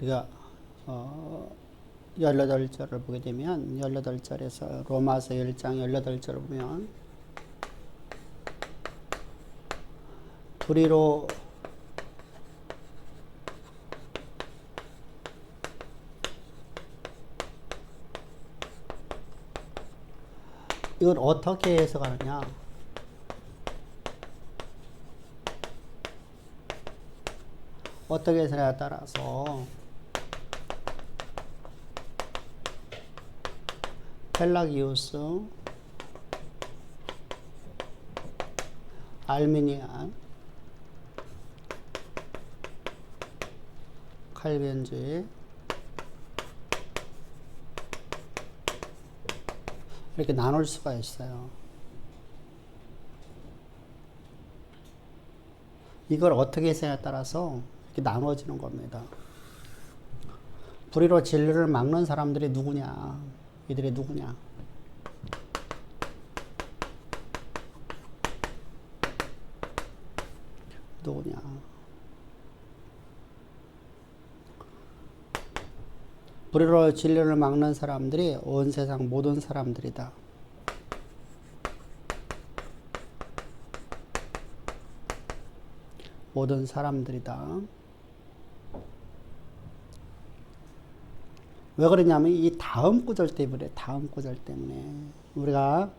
우리가 18절을 보게 되면 18절에서 로마서 1장 18절을 보면 불의로 이걸 어떻게 해석하느냐? 어떻게 해석하냐에 따라서 펠라기우스, 알미니안, 칼빈주의 이렇게 나눌 수가 있어요. 이걸 어떻게 해석에 따라서 이렇게 나눠지는 겁니다. 불의로 진리를 막는 사람들이 누구냐? 이들이 누구냐? 누구냐? 불의로 진리를 막는 사람들이 온 세상 모든 사람들이다. 모든 사람들이다. 왜 그러냐면 이 다음 구절 때문에 우리가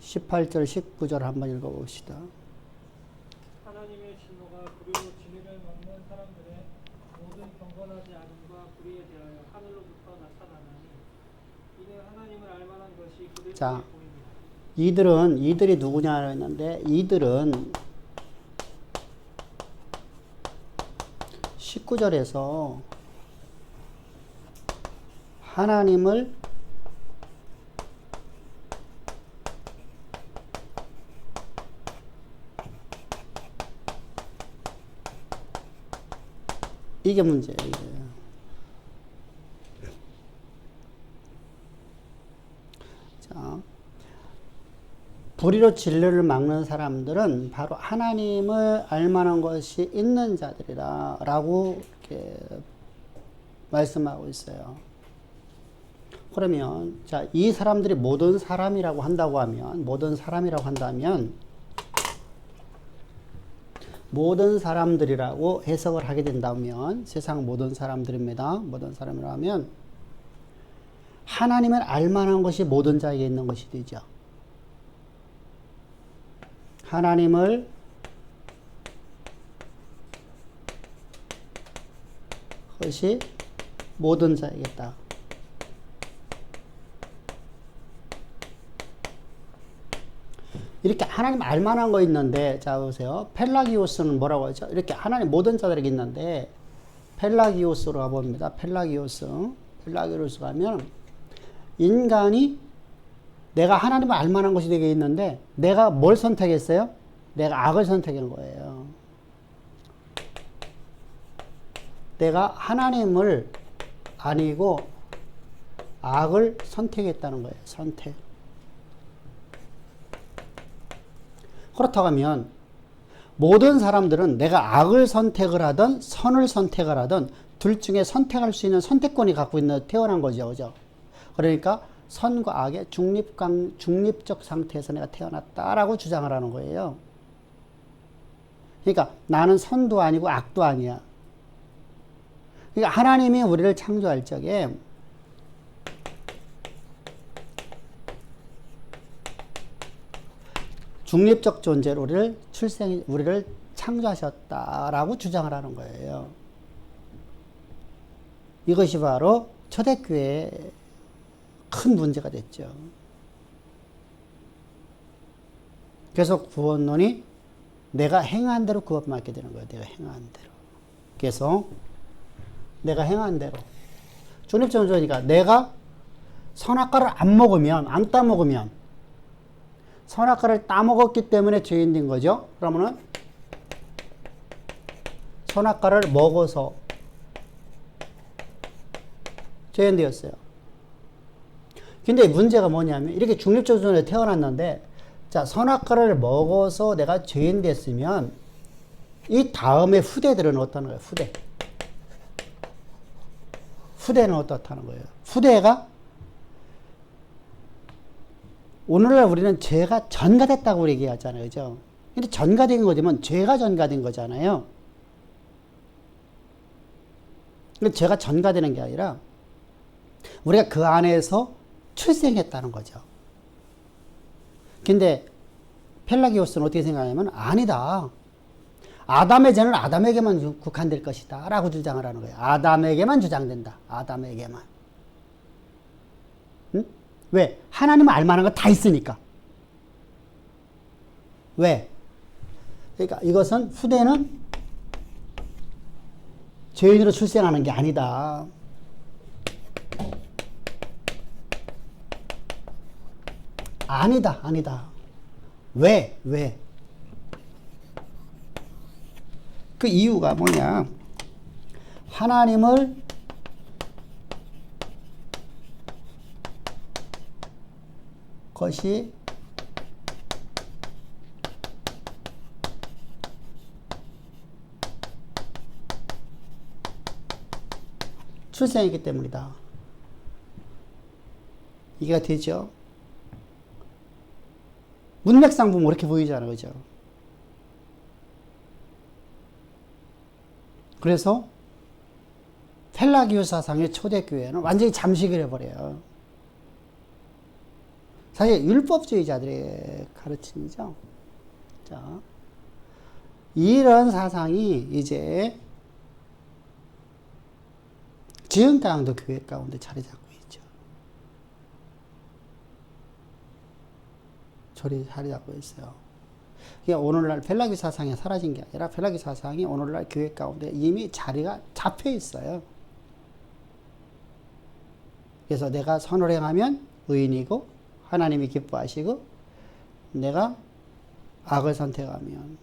18절 19절 한번 읽어봅시다. 하나님의 진노가 불의로 진리를 막는 사람들의 모든 경건하지 않음과 불의에 대하여 하늘로부터 나타나나니 이는 하나님을 알만한 것이 그들 중에 보입니다. 이들이 누구냐 했는데 이들은 19절에서 하나님을 이게 문제예요. 이게. 자, 불의로 진리를 막는 사람들은 바로 하나님을 알만한 것이 있는 자들이다 라고 이렇게 말씀하고 있어요. 그러면 자, 이 사람들이 모든 사람이라고 한다면 모든 사람들이라고 해석을 하게 된다면 세상 모든 사람들입니다. 모든 사람이라면 하나님을 알만한 것이 모든 자에게 있는 것이 되죠. 하나님을 것이 모든 자에게 있다. 이렇게 하나님 알만한 거 있는데, 자, 보세요. 펠라기오스는 뭐라고 하죠? 이렇게 하나님 모든 자들에게 있는데, 펠라기오스로 가봅니다. 펠라기오스 가면, 인간이 내가 하나님을 알만한 것이 되게 있는데, 내가 뭘 선택했어요? 내가 악을 선택한 거예요. 내가 하나님을 아니고, 악을 선택했다는 거예요. 선택. 그렇다고 하면 모든 사람들은 내가 악을 선택을 하든 선을 선택을 하든 둘 중에 선택할 수 있는 선택권이 갖고 있는 태어난 거죠. 그죠? 그러니까 선과 악의 중립적 상태에서 내가 태어났다라고 주장을 하는 거예요. 그러니까 나는 선도 아니고 악도 아니야. 그러니까 하나님이 우리를 창조할 적에 중립적 존재로 우리를 창조하셨다라고 주장을 하는 거예요. 이것이 바로 초대교회의 큰 문제가 됐죠. 그래서 구원론이 내가 행한 대로 구원받게 되는 거예요. 내가 행한 대로. 그래서 내가 행한 대로. 중립적 존재니까 내가 선악과를 안 따먹으면 선악과를 따먹었기 때문에 죄인 된 거죠. 그러면은 선악과를 먹어서 죄인 되었어요. 근데 문제가 뭐냐면 이렇게 중립적 존재로 태어났는데 자, 선악과를 먹어서 내가 죄인 됐으면 이 다음에 후대들은 어떤 거예요? 후대. 후대는 어떻다는 거예요? 후대가 오늘날 우리는 죄가 전가됐다고 얘기하잖아요. 그죠? 근데 전가된 거지만 죄가 전가된 거잖아요. 근데 죄가 전가되는 게 아니라 우리가 그 안에서 출생했다는 거죠. 근데 펠라기오스는 어떻게 생각하냐면 아니다. 아담의 죄는 아담에게만 국한될 것이다 라고 주장을 하는 거예요. 아담에게만 주장된다. 아담에게만. 응? 왜? 하나님은 알만한 거 다 있으니까. 왜? 그러니까 이것은 후대는 죄인으로 출생하는 게 아니다. 아니다. 왜? 그 이유가 뭐냐? 하나님을 것이 출생했기 때문이다. 이해가 되죠? 문맥상 보면 이렇게 보이잖아요. 그죠? 그래서 펠라기오 사상의 초대교회는 완전히 잠식을 해버려요. 사실 율법주의자들의 가르침이죠. 자, 이런 사상이 이제 지금까지도 교회 가운데 자리 잡고 있죠. 자리 잡고 있어요. 이게 오늘날 펠라기 사상이 사라진 게 아니라 펠라기 사상이 오늘날 교회 가운데 이미 자리가 잡혀 있어요. 그래서 내가 선을 행하면 의인이고 하나님이 기뻐하시고 내가 악을 선택하면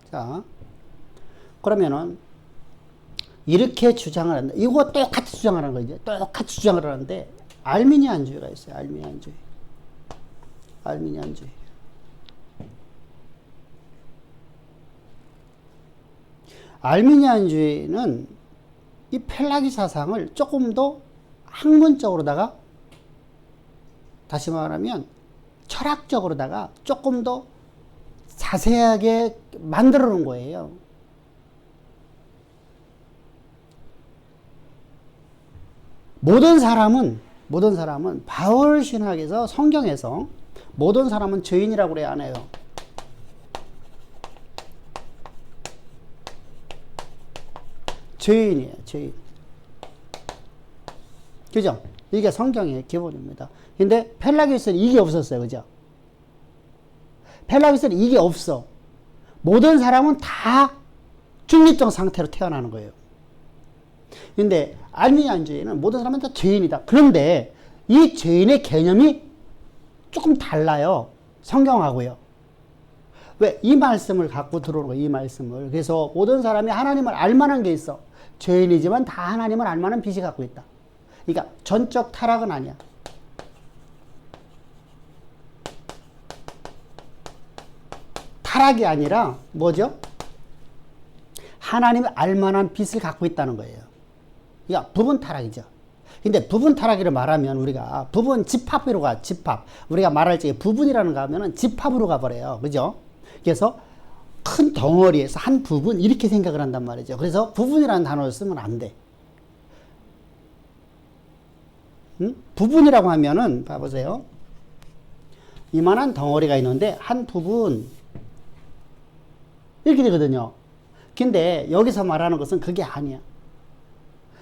자 그러면은 이렇게 주장을 한다. 이거 똑같이 주장을 하는 거죠. 똑같이 주장을 하는데 알미니안주의가 있어요. 알미니안주의. 알미니안주의는 이 펠라기 사상을 조금 더 학문적으로다가 다시 말하면 철학적으로다가 조금 더 자세하게 만들어 놓은 거예요. 모든 사람은 바울 신학에서 성경에서 모든 사람은 죄인이라고 그래 안 해요. 죄인이에요, 죄인. 그죠? 이게 성경의 기본입니다. 근데 펠라기오스는 이게 없었어요, 그죠? 펠라기오스는 이게 없어. 모든 사람은 다 중립적 상태로 태어나는 거예요. 근데 알미니안주의는 모든 사람은 다 죄인이다. 그런데 이 죄인의 개념이 조금 달라요. 성경하고요. 왜? 이 말씀을 갖고 들어오는 거예요. 이 말씀을. 그래서 모든 사람이 하나님을 알만한 게 있어. 죄인이지만 다 하나님을 알만한 빛이 갖고 있다. 그러니까 전적 타락은 아니야. 타락이 아니라 뭐죠? 하나님을 알만한 빛을 갖고 있다는 거예요. 그러니까 부분 타락이죠. 근데 부분 타락이라 말하면 우리가 부분 집합으로 가, 집합. 우리가 말할 적에 부분이라는 거 하면은 집합으로 가버려요. 그죠? 그래서 큰 덩어리에서 한 부분 이렇게 생각을 한단 말이죠. 그래서 부분이라는 단어를 쓰면 안 돼. 부분이라고 하면은 봐보세요. 이만한 덩어리가 있는데 한 부분 이렇게 되거든요. 근데 여기서 말하는 것은 그게 아니야.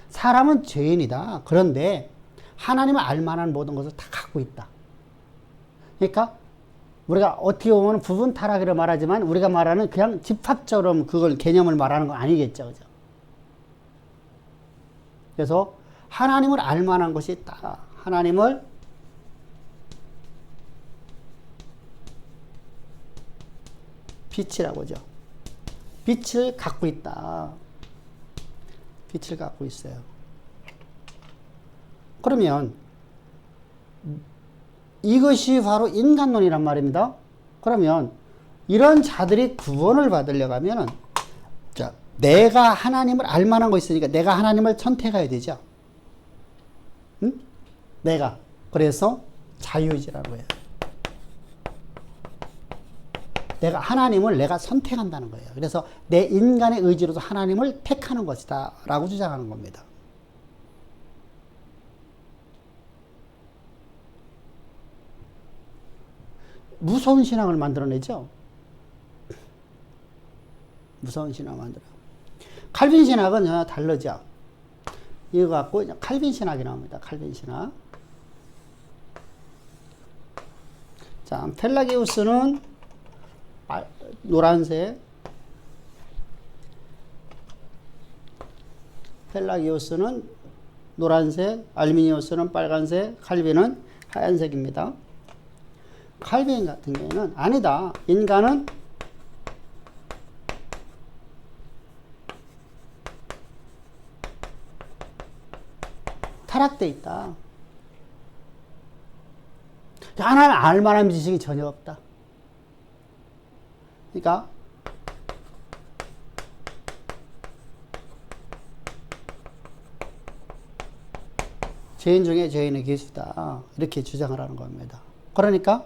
사람은 죄인이다. 그런데 하나님을 알만한 모든 것을 다 갖고 있다. 그러니까 우리가 어떻게 보면 부분 타락이라고 말하지만 우리가 말하는 그냥 집합처럼 그걸 개념을 말하는 건 아니겠죠. 그죠? 그래서 하나님을 알만한 것이 있다. 하나님을 빛이라고 하죠. 빛을 갖고 있다. 빛을 갖고 있어요. 그러면 이것이 바로 인간론이란 말입니다. 그러면 이런 자들이 구원을 받으려고 하면은 자, 내가 하나님을 알만한 거 있으니까 내가 하나님을 선택해야 되죠. 응? 내가. 그래서 자유의지라는 거예요. 내가 하나님을 내가 선택한다는 거예요. 그래서 내 인간의 의지로도 하나님을 택하는 것이다 라고 주장하는 겁니다. 무서운 신앙을 만들어내죠. 무서운 신앙을 만들어. 칼빈 신학은 전혀 다르죠. 이거 갖고 칼빈 신학이 나옵니다. 칼빈 신학. 자, 펠라기우스는 노란색, 펠라기우스는 노란색, 알미니우스는 빨간색, 칼빈은 하얀색입니다. 칼빈 같은 경우에는 아니다. 인간은 타락돼 있다. 하나님 알만한 지식이 전혀 없다. 그러니까 죄인 중에 죄인의 괴수다. 이렇게 주장을 하는 겁니다. 그러니까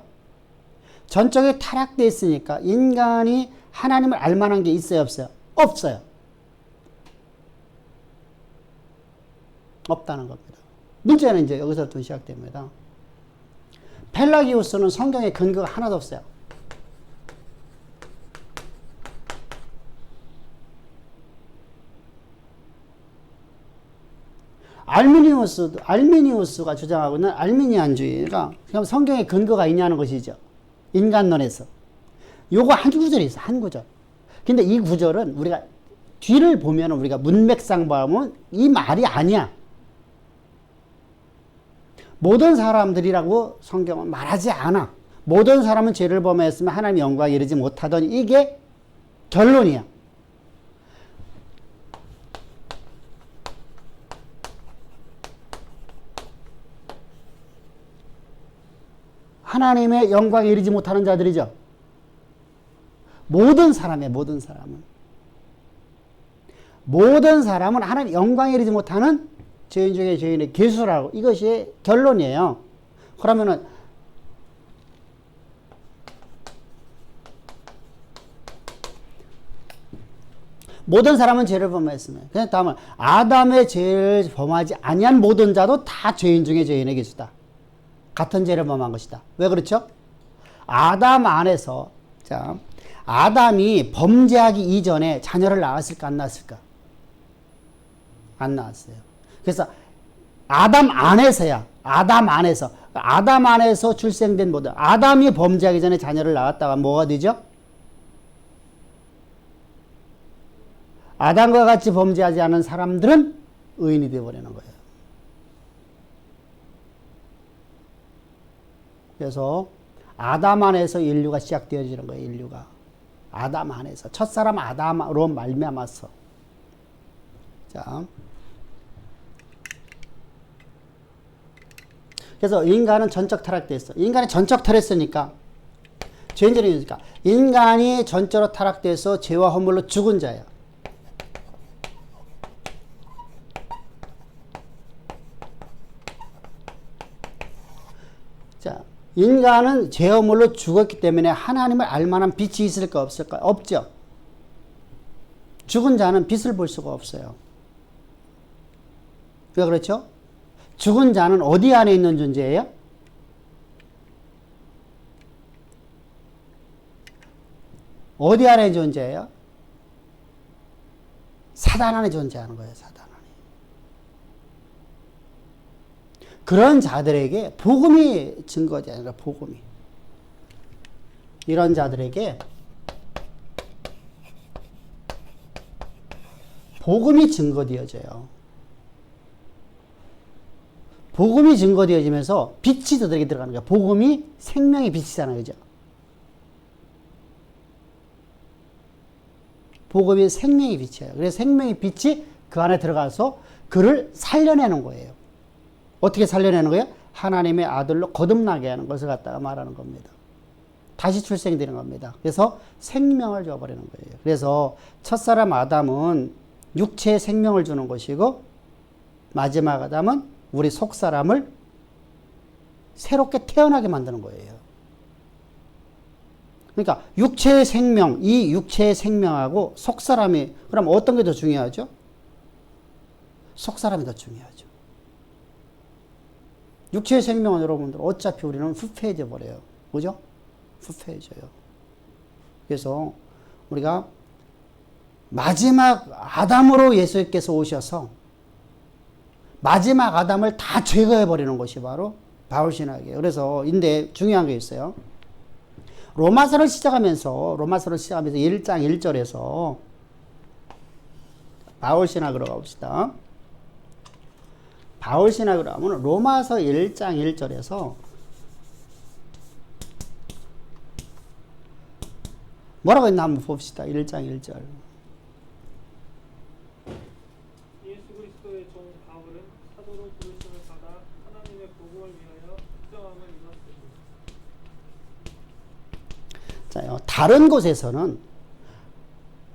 전적에 타락되어 있으니까 인간이 하나님을 알만한 게 있어요, 없어요? 없어요. 없다는 겁니다. 문제는 이제 여기서부터 시작됩니다. 펠라기우스는 성경에 근거가 하나도 없어요. 알미니우스가 주장하고 있는 알미니안주의가 성경에 근거가 있냐는 것이죠. 인간론에서. 요거 한 구절이 있어, 한 구절. 근데 이 구절은 우리가 뒤를 보면 우리가 문맥상 보면 이 말이 아니야. 모든 사람들이라고 성경은 말하지 않아. 모든 사람은 죄를 범했으면 하나님 영광에 이르지 못하던 이게 결론이야. 하나님의 영광에 이르지 못하는 자들이죠. 모든 사람은 하나님 영광에 이르지 못하는 죄인 중에 죄인의 괴수라고. 이것이 결론이에요. 그러면은 모든 사람은 죄를 범했으면, 그냥 다음은 아담의 죄를 범하지 아니한 모든 자도 다 죄인 중에 죄인의 괴수다. 같은 죄를 범한 것이다. 왜 그렇죠? 아담 안에서, 자, 아담이 범죄하기 이전에 자녀를 낳았을까 안 낳았을까? 안 낳았어요. 그래서 아담 안에서 출생된 모든, 아담이 범죄하기 전에 자녀를 낳았다가 뭐가 되죠? 아담과 같이 범죄하지 않은 사람들은 의인이 되어버리는 거예요. 그래서 아담 안에서 인류가 시작되어지는 거예요. 인류가 아담 안에서, 첫사람 아담으로 말미암았어. 자, 그래서 인간은 전적 타락됐어. 인간이 전적 타락했으니까, 죄인들이니까 인간이 전적으로 타락돼서 죄와 허물로 죽은 자야. 자, 인간은 죄 허물로 죽었기 때문에 하나님을 알만한 빛이 있을까 없을까? 없죠. 죽은 자는 빛을 볼 수가 없어요. 왜 그렇죠? 죽은 자는 어디 안에 있는 존재예요? 어디 안에 있는 존재예요? 사단 안에 존재하는 거예요. 사단 안에. 그런 자들에게 복음이 증거지 아니라 복음이. 이런 자들에게 복음이 증거되어져요. 복음이 증거되어지면서 빛이 저들에게 들어가는 거야. 복음이 생명의 빛이잖아요. 그죠? 복음이 생명의 빛이에요. 그래서 생명의 빛이 그 안에 들어가서 그를 살려내는 거예요. 어떻게 살려내는 거예요? 하나님의 아들로 거듭나게 하는 것을 갖다가 말하는 겁니다. 다시 출생되는 겁니다. 그래서 생명을 줘버리는 거예요. 그래서 첫사람 아담은 육체의 생명을 주는 것이고 마지막 아담은 우리 속사람을 새롭게 태어나게 만드는 거예요. 그러니까 육체의 생명, 이 육체의 생명하고 속사람이 그럼 어떤 게 더 중요하죠? 속사람이 더 중요하죠. 육체의 생명은 여러분들 어차피 우리는 후패해져 버려요. 그죠? 후패해져요. 그래서 우리가 마지막 아담으로 예수께서 오셔서 마지막 아담을 다 제거해 버리는 것이 바로 바울신학이에요. 그래서 인데 중요한 게 있어요. 로마서를 시작하면서 1장 1절에서 바울신학으로 가봅시다. 바울신학으로 하면 로마서 1장 1절에서 뭐라고 했나 한번 봅시다. 1장 1절. 예수 그리스도의 종 바울은 사도로 부르심을 받아 하나님의 복음을 위하여 특정함을 입었으니. 자, 다른 곳에서는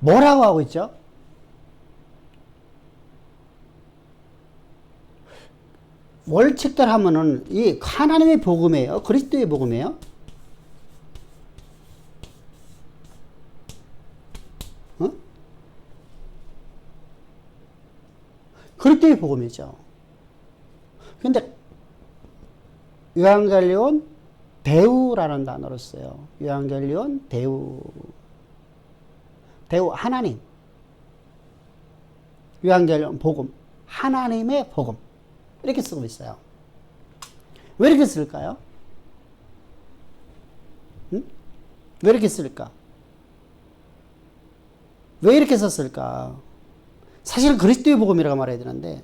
뭐라고 하고 있죠? 월칙들 하면은 이 하나님의 복음이에요? 그리스도의 복음이에요? 어? 그리스도의 복음이죠. 근데 요한겔리온 대우라는 단어를 써요. 요한겔리온 대우. 대우 하나님. 요한겔리온 복음. 하나님의 복음. 이렇게 쓰고 있어요. 왜 이렇게 쓸까요? 응? 왜 이렇게 쓸까? 왜 이렇게 썼을까? 사실 그리스도의 복음이라고 말해야 되는데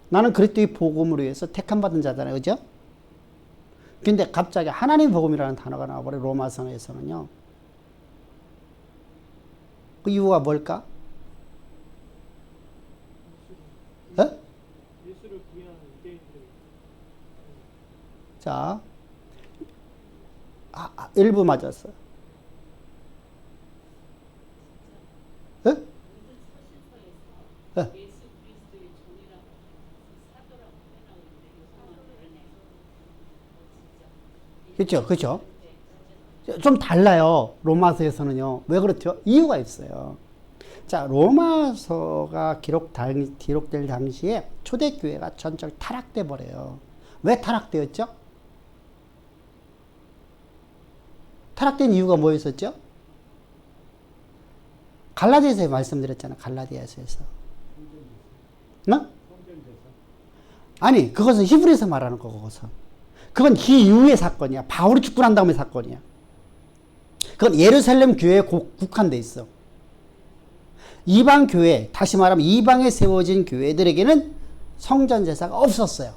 나는 그리스도의 복음을 위해서 택함받은 자잖아요. 그죠? 근데 갑자기 하나님 복음이라는 단어가 나와버려요. 로마서에서는요. 그 이유가 뭘까? 예수를 부인하는 유대인들. 자, 일부 맞았어요. 예? 예? 그렇죠, 그렇죠. 좀 달라요. 로마서에서는요. 왜 그렇죠? 이유가 있어요. 자, 로마서가 기록될 당시에 초대교회가 전적 타락돼 버려요. 왜 타락되었죠? 타락된 이유가 뭐였었죠? 갈라디아서에 말씀드렸잖아요. 갈라디아서에서. 어? 아니, 그것은 히브리서 말하는 거, 그것은. 그건 이후의 사건이야. 바울이 죽고 난 다음의 사건이야. 그건 예루살렘 교회에 국한돼 있어. 이방 교회, 다시 말하면 이방에 세워진 교회들에게는 성전 제사가 없었어요.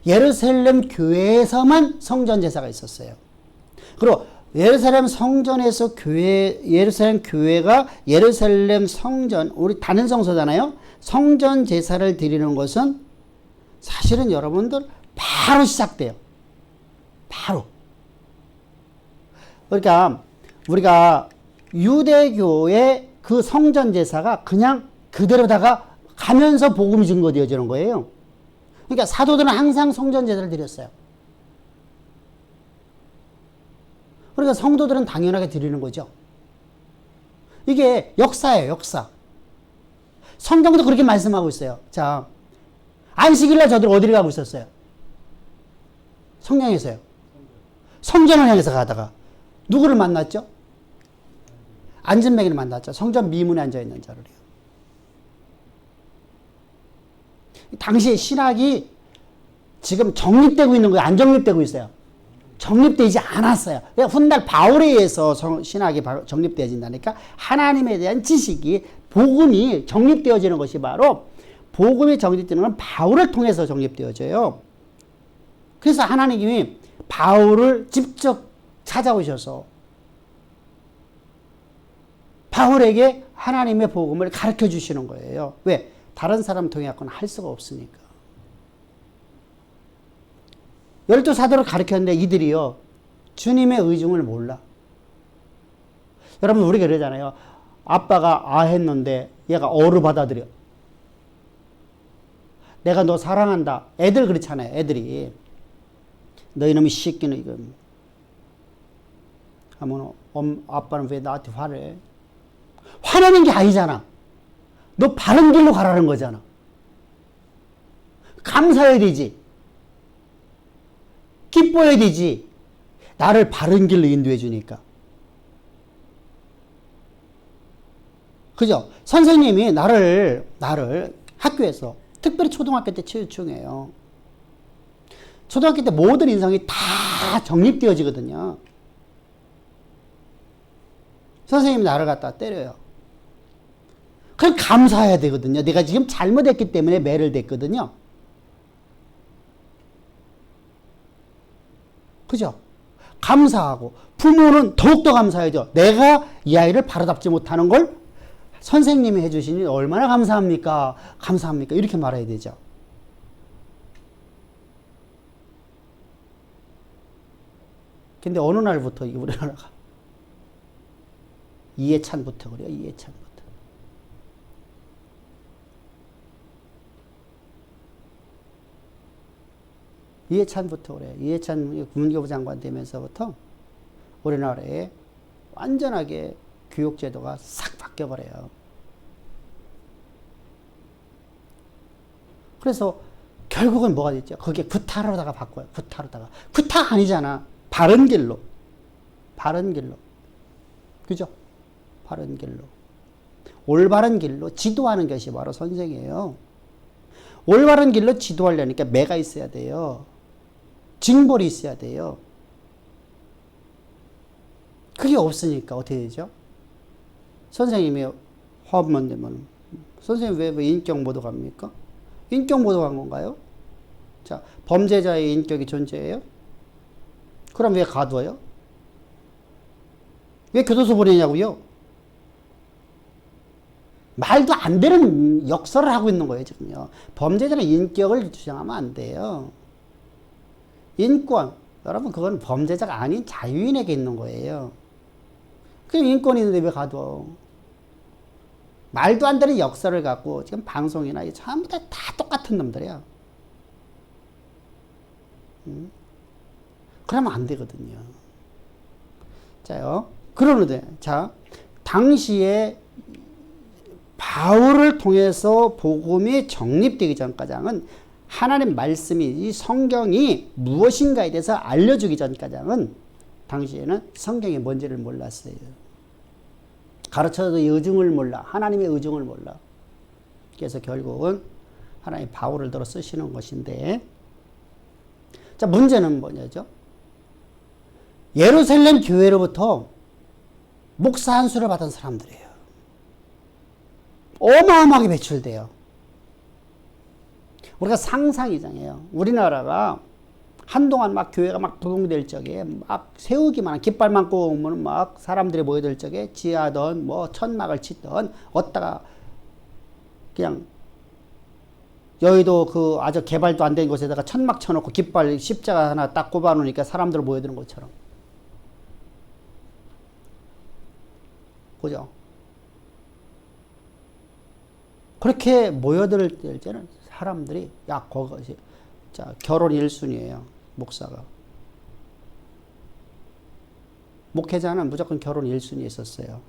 예루살렘 교회에서만 성전 제사가 있었어요. 그리고 예루살렘 성전에서 예루살렘 교회가 예루살렘 성전, 우리 다른 성소잖아요. 성전 제사를 드리는 것은 사실은 여러분들 바로 시작돼요. 바로. 그러니까 우리가 유대교의 그 성전 제사가 그냥 그대로다가 가면서 복음이 증거되어지는 거예요. 그러니까 사도들은 항상 성전 제사를 드렸어요. 그러니까 성도들은 당연하게 드리는 거죠. 이게 역사예요, 역사. 성경도 그렇게 말씀하고 있어요. 자, 안식일날 저들 어디를 가고 있었어요? 성령에서요. 성전을 향해서 가다가 누구를 만났죠? 안진뱅이를 만났죠. 성전 미문에 앉아있는 자를요. 당시에 신학이 지금 정립되고 있는 거예요? 안 정립되고 있어요? 정립되지 않았어요. 훗날 바울에 의해서 신학이 정립되어진다니까 하나님에 대한 지식이 복음이 정립되어지는 것이 바로 복음이 정립되는 건 바울을 통해서 정립되어져요. 그래서 하나님이 바울을 직접 찾아오셔서 바울에게 하나님의 복음을 가르쳐 주시는 거예요. 왜? 다른 사람 통해 갖고는 할 수가 없으니까. 열두 사도를 가르쳤는데 이들이요, 주님의 의중을 몰라. 여러분, 우리가 그러잖아요. 아빠가 아 했는데 얘가 어를 받아들여. 내가 너 사랑한다. 애들 그렇잖아요. 애들이. 너 이놈의 새끼는 이거. 하면 아빠는 왜 나한테 화내? 화내는 게 아니잖아. 너 바른 길로 가라는 거잖아. 감사해야 되지. 기뻐야 되지. 나를 바른 길로 인도해 주니까. 그죠? 선생님이 나를 학교에서, 특별히 초등학교 때 중요해요. 초등학교 때 모든 인성이 다 정립되어지거든요. 선생님이 나를 갖다 때려요. 그럼 감사해야 되거든요. 내가 지금 잘못했기 때문에 매를 댔거든요. 그죠? 감사하고, 부모는 더욱더 감사해야죠. 내가 이 아이를 바로잡지 못하는 걸 선생님이 해주시니 얼마나 감사합니까? 감사합니까? 이렇게 말해야 되죠. 근데 어느 날부터 우리나라가 이해찬부터 그래요. 이해찬부터. 이해찬부터 그래요. 이해찬 문교부 장관 되면서부터 우리나라에 완전하게 교육제도가 싹 바뀌어버려요. 그래서 결국은 뭐가 됐죠? 그게 구타로다가 바꿔요. 구타로다가. 구타 아니잖아. 바른 길로. 바른 길로. 그죠? 바른 길로. 올바른 길로 지도하는 것이 바로 선생이에요. 올바른 길로 지도하려니까 매가 있어야 돼요. 징벌이 있어야 돼요. 그게 없으니까 어떻게 되죠? 선생님이 화합만 되면, 선생님 왜 인격 모독합니까? 인격 모독한 건가요? 자, 범죄자의 인격이 존재해요? 그럼 왜 가둬요? 왜 교도소 보내냐고요? 말도 안 되는 역설을 하고 있는 거예요, 지금요. 범죄자는 인격을 주장하면 안 돼요. 인권, 여러분, 그건 범죄자가 아닌 자유인에게 있는 거예요. 그럼 인권이 있는데 왜 가둬? 말도 안 되는 역설을 갖고 지금 방송이나 전부 다 똑같은 놈들이야. 그러면 안 되거든요. 자요. 그러는데, 자, 당시에 바울을 통해서 복음이 정립되기 전까지는 하나님 말씀이, 이 성경이 무엇인가에 대해서 알려주기 전까지는 당시에는 성경이 뭔지를 몰랐어요. 가르쳐도 의중을 몰라. 하나님의 의중을 몰라. 그래서 결국은 하나님 바울을 들어 쓰시는 것인데, 자, 문제는 뭐냐죠? 예루살렘 교회로부터 목사 한 수를 받은 사람들이에요. 어마어마하게 배출돼요. 우리가 상상이잖아요. 우리나라가 한동안 막 교회가 막 부흥될 적에 막 세우기만, 깃발만 꼽으면 막 사람들이 모여들 적에 지하던 뭐 천막을 치던 얻다가 그냥 여의도 그 아주 개발도 안 된 곳에다가 천막 쳐놓고 깃발 십자가 하나 딱 꼽아 놓으니까 사람들 모여드는 것처럼. 그죠? 그렇게 모여들 때는 사람들이, 야, 거기, 자, 결혼 1순위예요. 목사가. 목회자는 무조건 결혼 1순위에 있었어요.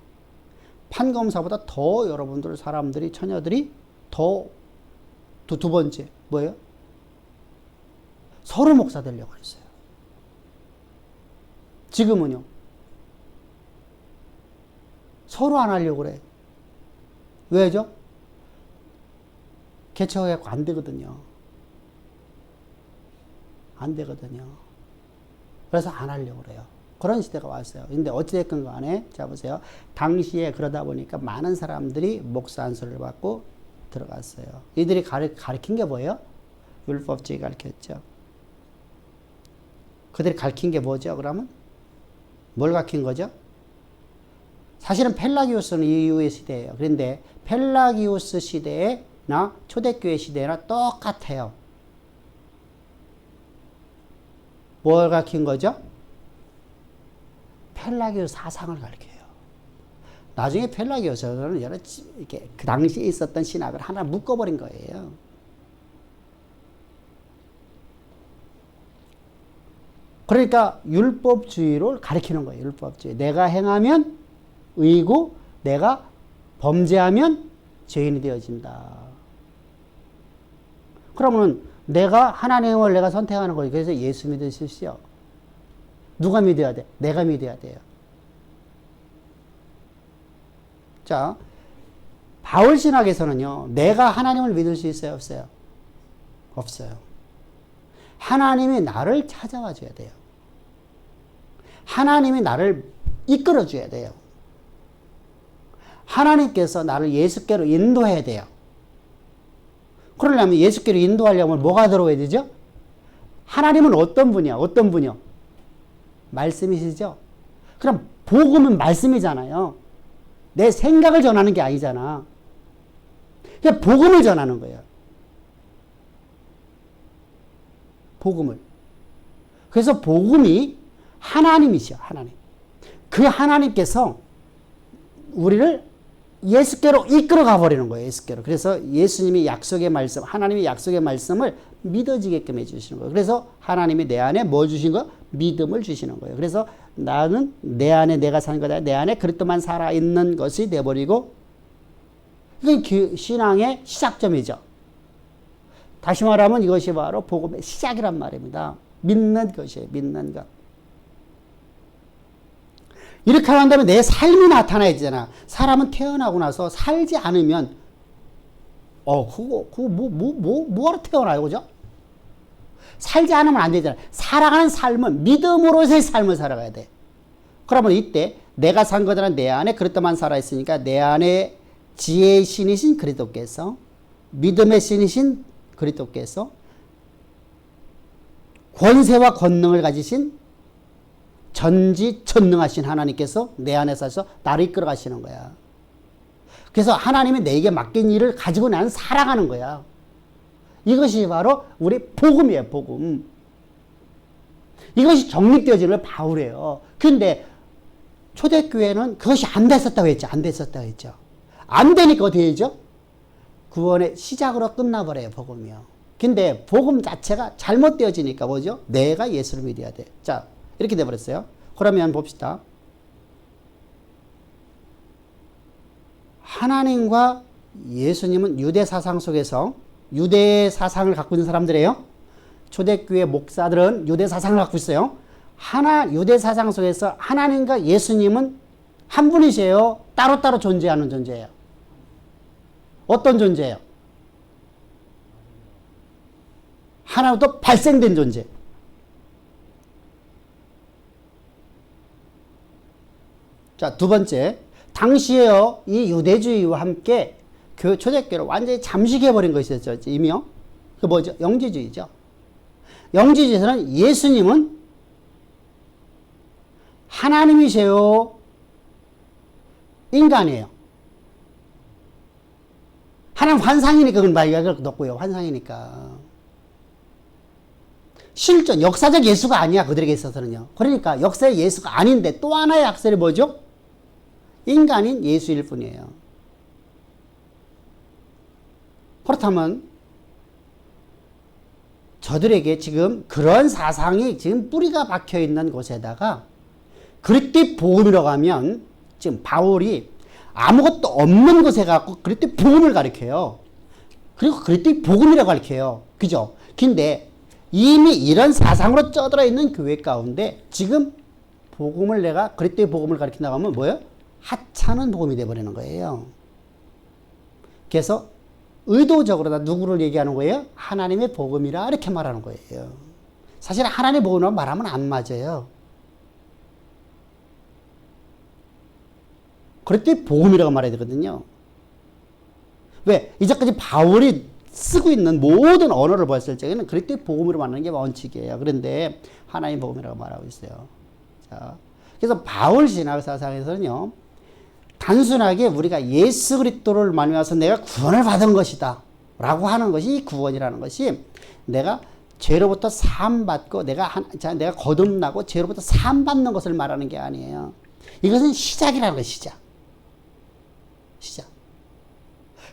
판검사보다 더 여러분들 사람들이, 처녀들이 더 두 번째, 뭐예요? 서로 목사 되려고 했어요. 지금은요. 서로 안 하려고 그래. 왜죠? 개척해갖고 안 되거든요. 안 되거든요. 그래서 안 하려고 그래요. 그런 시대가 왔어요. 근데 어찌됐건 간에, 자, 보세요. 당시에 그러다 보니까 많은 사람들이 목사 안수를 받고 들어갔어요. 이들이 가르친 게 뭐예요? 율법주의 가르쳤죠. 그들이 가르친 게 뭐죠, 그러면? 뭘 가르친 거죠? 사실은 펠라기우스는 이후의 시대예요. 그런데 펠라기우스 시대나 초대교회 시대나 똑같아요. 뭘 가르친 거죠? 펠라기오 사상을 가르쳐요. 나중에 펠라기오서는 여러 이렇게 그 당시에 있었던 신학을 하나 묶어버린 거예요. 그러니까 율법주의를 가르치는 거예요. 율법주의. 내가 행하면 의고 내가 범죄하면 죄인이 되어진다. 그러면 내가 하나님을 내가 선택하는 거예요. 그래서 예수 믿으십시오. 누가 믿어야 돼? 내가 믿어야 돼요. 자, 바울 신학에서는요, 내가 하나님을 믿을 수 있어요? 없어요? 없어요. 하나님이 나를 찾아와 줘야 돼요. 하나님이 나를 이끌어 줘야 돼요. 하나님께서 나를 예수께로 인도해야 돼요. 그러려면 예수께로 인도하려면 뭐가 들어와야 되죠? 하나님은 어떤 분이야? 어떤 분이요? 말씀이시죠? 그럼 복음은 말씀이잖아요. 내 생각을 전하는 게 아니잖아. 그냥 복음을 전하는 거예요. 복음을. 그래서 복음이 하나님이시요. 하나님. 그 하나님께서 우리를 예수께로 이끌어 가버리는 거예요. 예수께로. 그래서 예수님이 약속의 말씀, 하나님이 약속의 말씀을 믿어지게끔 해주시는 거예요. 그래서 하나님이 내 안에 뭐 주신 거예요? 믿음을 주시는 거예요. 그래서 나는 내 안에 내가 사는 거다. 내 안에 그리스도만 살아있는 것이 돼버리고, 이게 신앙의 시작점이죠. 다시 말하면 이것이 바로 복음의 시작이란 말입니다. 믿는 것이에요. 믿는 것. 이렇게 한 다음에 내 삶이 나타나야잖아. 사람은 태어나고 나서 살지 않으면, 뭐하러 태어나요? 그죠? 살지 않으면 안 되잖아. 살아가는 삶은 믿음으로서의 삶을 살아가야 돼. 그러면 이때 내가 산 거들은 내 안에 그리스도만 살아있으니까 내 안에 지혜의 신이신 그리스도께서, 믿음의 신이신 그리스도께서, 권세와 권능을 가지신 전지전능하신 하나님께서 내 안에 사셔서 나를 이끌어 가시는 거야. 그래서 하나님이 내게 맡긴 일을 가지고 나는 살아가는 거야. 이것이 바로 우리 복음이에요. 복음. 이것이 정립되어지는 걸 바울이에요. 근데 초대교회는 그것이 안 됐었다고 했죠. 안 됐었다고 했죠. 안 되니까 어떻게 되죠? 구원의 시작으로 끝나버려요. 복음이요. 근데 복음 자체가 잘못되어지니까 뭐죠? 내가 예수를 믿어야 돼. 자, 이렇게 돼버렸어요. 그러면 봅시다. 하나님과 예수님은 유대 사상 속에서 유대 사상을 갖고 있는 사람들이에요. 초대교회 목사들은 유대 사상을 갖고 있어요. 유대 사상 속에서 하나님과 예수님은 한 분이세요? 따로따로 존재하는 존재예요. 어떤 존재예요? 하나로부터 발생된 존재. 자, 두 번째. 당시에요, 이 유대주의와 함께 초대교회를 완전히 잠식해버린 것이 있었죠. 이미요. 그 뭐죠? 영지주의죠. 영지주의에서는 예수님은 하나님이세요? 인간이에요? 하나님 환상이니까 그건 말이가 높고요. 환상이니까. 실존, 역사적 예수가 아니야. 그들에게 있어서는요. 그러니까 역사의 예수가 아닌데 또 하나의 약설이 뭐죠? 인간인 예수일 뿐이에요. 그렇다면 저들에게 지금 그런 사상이 지금 뿌리가 박혀 있는 곳에다가 그리스도의 복음이라고 하면 지금 바울이 아무것도 없는 곳에 갖고 그리스도의 복음을 가르쳐요. 그리고 그리스도의 복음이라고 가르쳐요. 그죠? 근데 이미 이런 사상으로 쩌들어 있는 교회 가운데 지금 복음을 내가 그리스도의 복음을 가르친다고 하면 뭐예요? 하찮은 복음이 되어버리는 거예요. 그래서 의도적으로 다 누구를 얘기하는 거예요? 하나님의 복음이라 이렇게 말하는 거예요. 사실 하나님의 복음이라고 말하면 안 맞아요. 그랬더니 복음이라고 말해야 되거든요. 왜? 이제까지 바울이 쓰고 있는 모든 언어를 봤을 적에는 그랬더니 복음으로 말하는 게 원칙이에요. 그런데 하나님의 복음이라고 말하고 있어요. 자, 그래서 바울 신학 사상에서는요, 단순하게 우리가 예수 그리스도를 말미암아서 내가 구원을 받은 것이다 라고 하는 것이 구원이라는 것이 내가 죄로부터 사함 받고 내가 거듭나고 죄로부터 사함 받는 것을 말하는 게 아니에요. 이것은 시작이라는 거예요. 시작.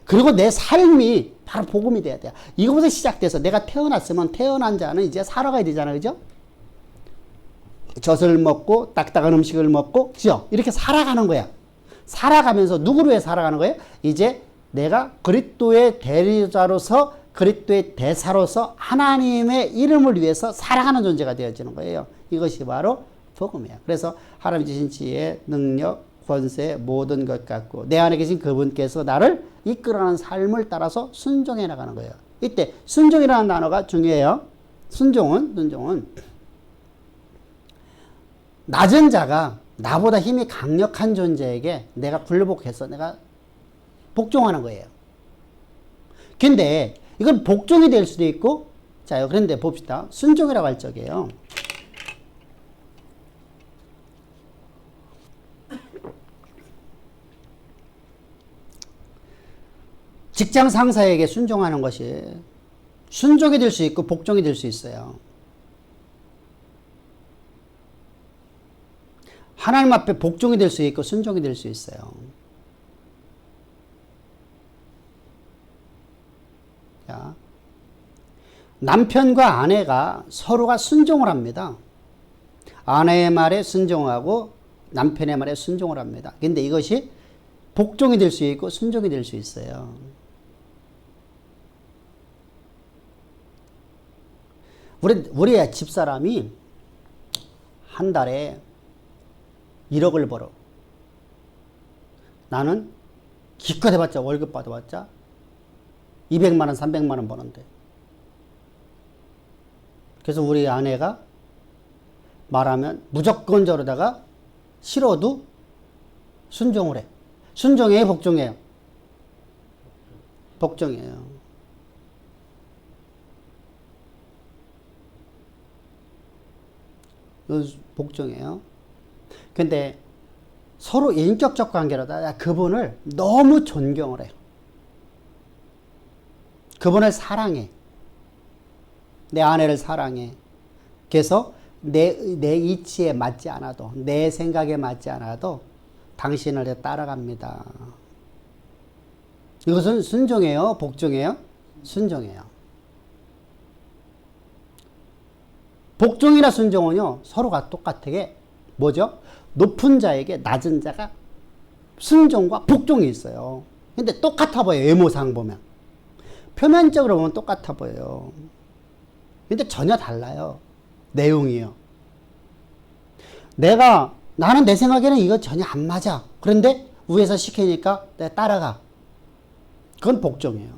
그리고 내 삶이 바로 복음이 돼야 돼요. 이거부터 시작돼서 내가 태어났으면 태어난 자는 이제 살아가야 되잖아요. 그죠? 젖을 먹고 딱딱한 음식을 먹고 그죠? 이렇게 살아가는 거야. 살아가면서 누구를 위해 살아가는 거예요? 이제 내가 그리스도의 대리자로서 그리스도의 대사로서 하나님의 이름을 위해서 살아가는 존재가 되어지는 거예요. 이것이 바로 복음이에요. 그래서 하나님 주신 지혜, 능력, 권세, 모든 것 같고 내 안에 계신 그분께서 나를 이끌어가는 삶을 따라서 순종해 나가는 거예요. 이때 순종이라는 단어가 중요해요. 순종은 낮은 자가 나보다 힘이 강력한 존재에게 내가 굴복해서 내가 복종하는 거예요. 근데 이건 복종이 될 수도 있고, 자요. 그런데 봅시다. 순종이라고 할 적이에요. 직장 상사에게 순종하는 것이 순종이 될 수 있고 복종이 될 수 있어요. 하나님 앞에 복종이 될 수 있고 순종이 될 수 있어요. 자, 남편과 아내가 서로가 순종을 합니다. 아내의 말에 순종하고 남편의 말에 순종을 합니다. 근데 이것이 복종이 될 수 있고 순종이 될 수 있어요. 우리 집사람이 한 달에 1억을 벌어. 나는 기껏 해봤자 월급 받아봤자 200만 원, 300만 원 버는데. 그래서 우리 아내가 말하면 무조건 저러다가 싫어도 순종을 해. 순종이에요, 복종이에요? 복종이에요. 복종이에요. 근데 서로 인격적 관계로다 그분을 너무 존경을 해요. 그분을 사랑해. 내 아내를 사랑해. 그래서 내 이치에 맞지 않아도, 내 생각에 맞지 않아도 당신을 따라갑니다. 이것은 순종이에요? 복종이에요? 순종이에요. 복종이나 순종은요, 서로가 똑같게, 뭐죠? 높은 자에게 낮은 자가 순종과 복종이 있어요. 근데 똑같아 보여요, 외모상 보면. 표면적으로 보면 똑같아 보여요. 근데 전혀 달라요. 내용이요. 나는 내 생각에는 이거 전혀 안 맞아. 그런데 위에서 시키니까 내가 따라가. 그건 복종이에요.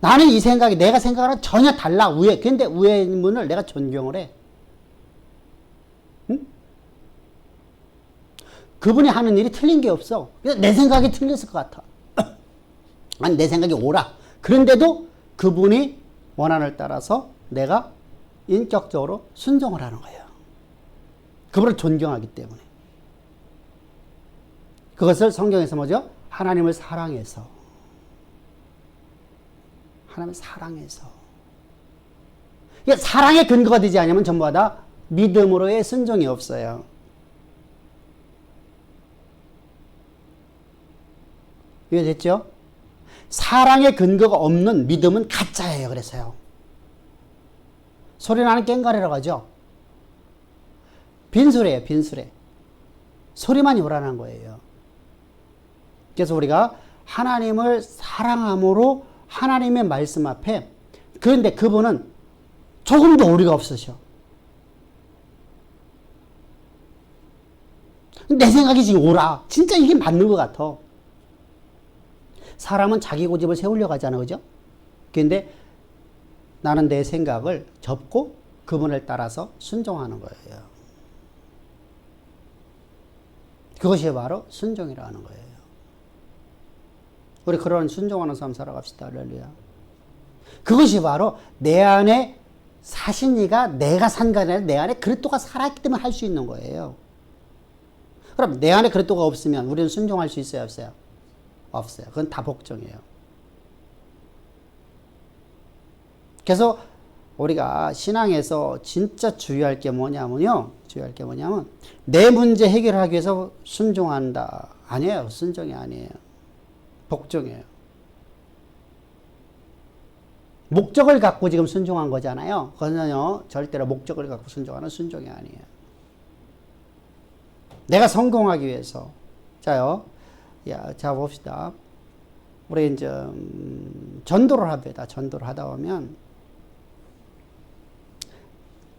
나는 이 생각이 내가 생각하는 전혀 달라. 근데 위에 있는 분을 내가 존경을 해. 응? 그분이 하는 일이 틀린 게 없어. 그래서 내 생각이 틀렸을 것 같아. 아니, 내 생각이 옳아. 그런데도 그분이 원한을 따라서 내가 인격적으로 순종을 하는 거예요. 그분을 존경하기 때문에. 그것을 성경에서 뭐죠? 하나님을 사랑해서. 하나님을 사랑해서. 사랑의 근거가 되지 않으면 전부 다 믿음으로의 순종이 없어요. 이해됐죠? 사랑의 근거가 없는 믿음은 가짜예요. 그래서요. 소리 나는 깽가리라고 하죠. 빈소리예요. 빈소리. 소리만 요란한 거예요. 그래서 우리가 하나님을 사랑함으로 하나님의 말씀 앞에, 그런데 그분은 조금도 오리가 없으셔. 내 생각이 지금 옳아. 진짜 이게 맞는 것 같아. 사람은 자기 고집을 세우려고 하잖아. 그죠? 그런데 나는 내 생각을 접고 그분을 따라서 순종하는 거예요. 그것이 바로 순종이라는 거예요. 우리 그런 순종하는 삶 살아갑시다. 할렐루야. 그것이 바로 내 안에 사신 이가 내가 산 게 아니라 내 안에 그리스도가 살았기 때문에 할 수 있는 거예요. 그럼 내 안에 그리스도가 없으면 우리는 순종할 수 있어요? 없어요? 없어요. 그건 다 복종이에요. 그래서 우리가 신앙에서 진짜 주의할 게 뭐냐면요. 주의할 게 뭐냐면 내 문제 해결하기 위해서 순종한다. 아니에요. 순종이 아니에요. 복종이에요. 목적을 갖고 지금 순종한 거잖아요. 그거는요. 절대로 목적을 갖고 순종하는 순종이 아니에요. 내가 성공하기 위해서. 자요. 자 봅시다. 우리 이제 전도를 합니다. 전도를 하다 보면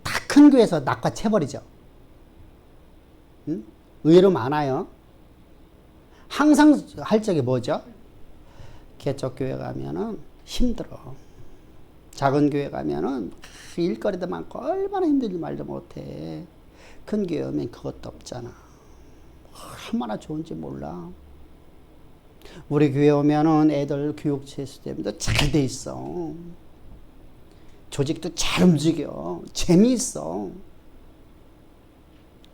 다 큰 교회에서 낚아채버리죠. 응? 의외로 많아요. 항상 할 적이 뭐죠? 개척 교회 가면은 힘들어. 작은 교회 가면은 일거리도 많고 얼마나 힘든지 말도 못해. 큰 교회 오면 그것도 없잖아. 얼마나 좋은지 몰라. 우리 교회 오면은 애들 교육 시스템도 잘 돼 있어. 조직도 잘 움직여. 재미있어.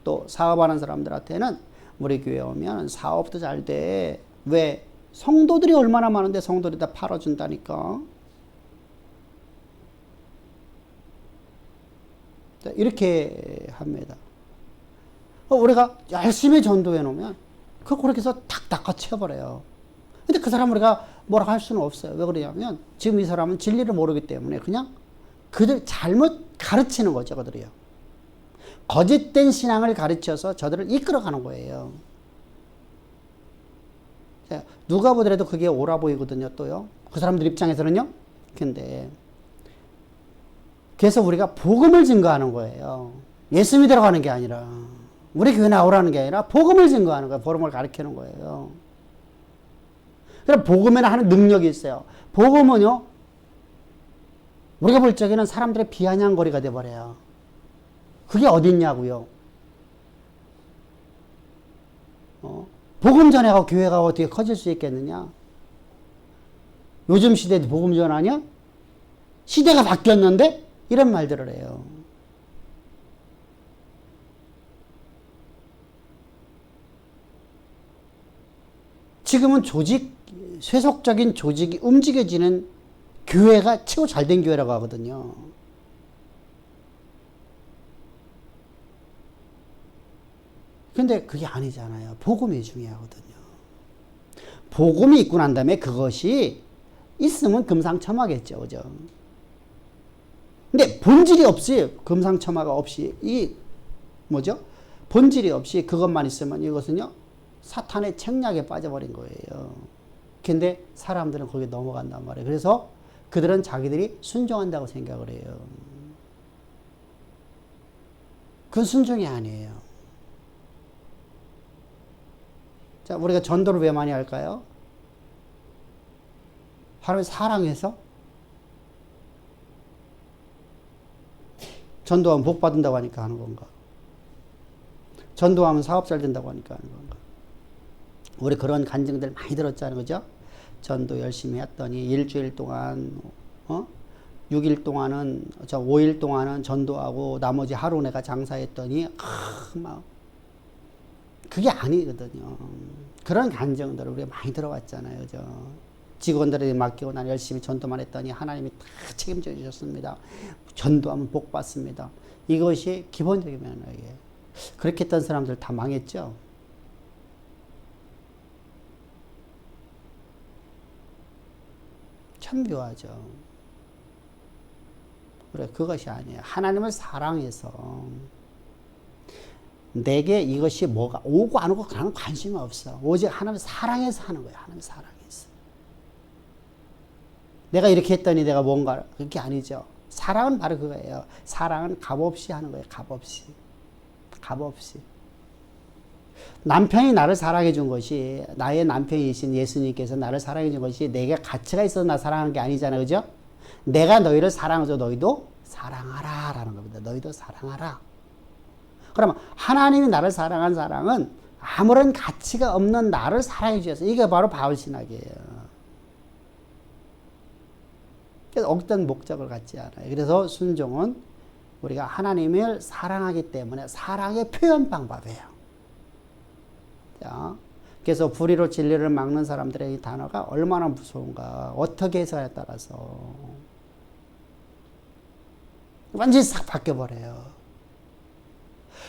또 사업하는 사람들한테는 우리 교회 오면 사업도 잘 돼. 왜? 성도들이 얼마나 많은데 성도들이 다 팔아준다니까. 이렇게 합니다. 우리가 열심히 전도해 놓으면 그렇게 해서 탁 낚아채버려요. 근데 그 사람 우리가 뭐라고 할 수는 없어요. 왜 그러냐면 지금 이 사람은 진리를 모르기 때문에 그냥 그들 잘못 가르치는 거죠. 그들이요. 거짓된 신앙을 가르쳐서 저들을 이끌어가는 거예요. 누가 보더라도 그게 옳아 보이거든요. 또요. 그 사람들 입장에서는요. 근데 그래서 우리가 복음을 증거하는 거예요. 예수 믿으러 가는 게 아니라 우리 교회 나오라는 게 아니라 복음을 증거하는 거예요. 복음을 가르치는 거예요. 그럼 복음에는 하는 능력이 있어요. 복음은요. 우리가 볼 적에는 사람들의 비아냥거리가 돼버려요. 그게 어딨냐고요. 복음 전해가고 교회가 어떻게 커질 수 있겠느냐. 요즘 시대도 복음 전하냐? 시대가 바뀌었는데 이런 말들을 해요. 지금은 세속적인 조직이 움직여지는 교회가 최고 잘된 교회라고 하거든요. 근데 그게 아니잖아요. 복음이 중요하거든요. 복음이 있고 난 다음에 그것이 있으면 금상첨화겠죠. 그죠? 근데 본질이 없이, 금상첨화가 없이, 본질이 없이 그것만 있으면 이것은요, 사탄의 책략에 빠져버린 거예요. 근데 사람들은 거기에 넘어간단 말이에요. 그래서 그들은 자기들이 순종한다고 생각을 해요. 그건 순종이 아니에요. 자, 우리가 전도를 왜 많이 할까요? 하나님의 사랑해서? 전도하면 복 받는다고 하니까 하는 건가? 전도하면 사업 잘 된다고 하니까 하는 건가? 우리 그런 간증들 많이 들었잖아요. 그죠? 전도 열심히 했더니 일주일 동안, 6일 동안은, 5일 동안은 전도하고 나머지 하루 내가 장사했더니, 막, 그게 아니거든요. 그런 간증들을 우리가 많이 들어왔잖아요. 그죠? 직원들에게 맡기고 난 열심히 전도만 했더니 하나님이 다 책임져 주셨습니다. 전도하면 복 받습니다. 이것이 기본적인 면허예요. 그렇게 했던 사람들 다 망했죠? 참 묘하죠. 그래, 그것이 아니에요. 하나님을 사랑해서 내게 이것이 뭐가 오고 안 오고 그런 관심이 없어. 오직 하나님을 사랑해서 하는 거예요. 하나님을 사랑해서. 내가 이렇게 했더니 내가 뭔가 그게 아니죠. 사랑은 바로 그거예요. 사랑은 값없이 하는 거예요. 값없이. 값없이. 남편이 나를 사랑해 준 것이, 나의 남편이신 예수님께서 나를 사랑해 준 것이 내게 가치가 있어서 나 사랑하는 게 아니잖아요. 그죠? 내가 너희를 사랑해서 너희도 사랑하라 라는 겁니다. 너희도 사랑하라. 그러면 하나님이 나를 사랑한 사랑은 아무런 가치가 없는 나를 사랑해 주셔서, 이게 바로 바울신학이에요. 그래서 어떤 목적을 갖지 않아요. 그래서 순종은 우리가 하나님을 사랑하기 때문에 사랑의 표현 방법이에요. 자, 그래서 불의로 진리를 막는 사람들의 이 단어가 얼마나 무서운가. 어떻게 해석에 따라서. 완전히 싹 바뀌어버려요.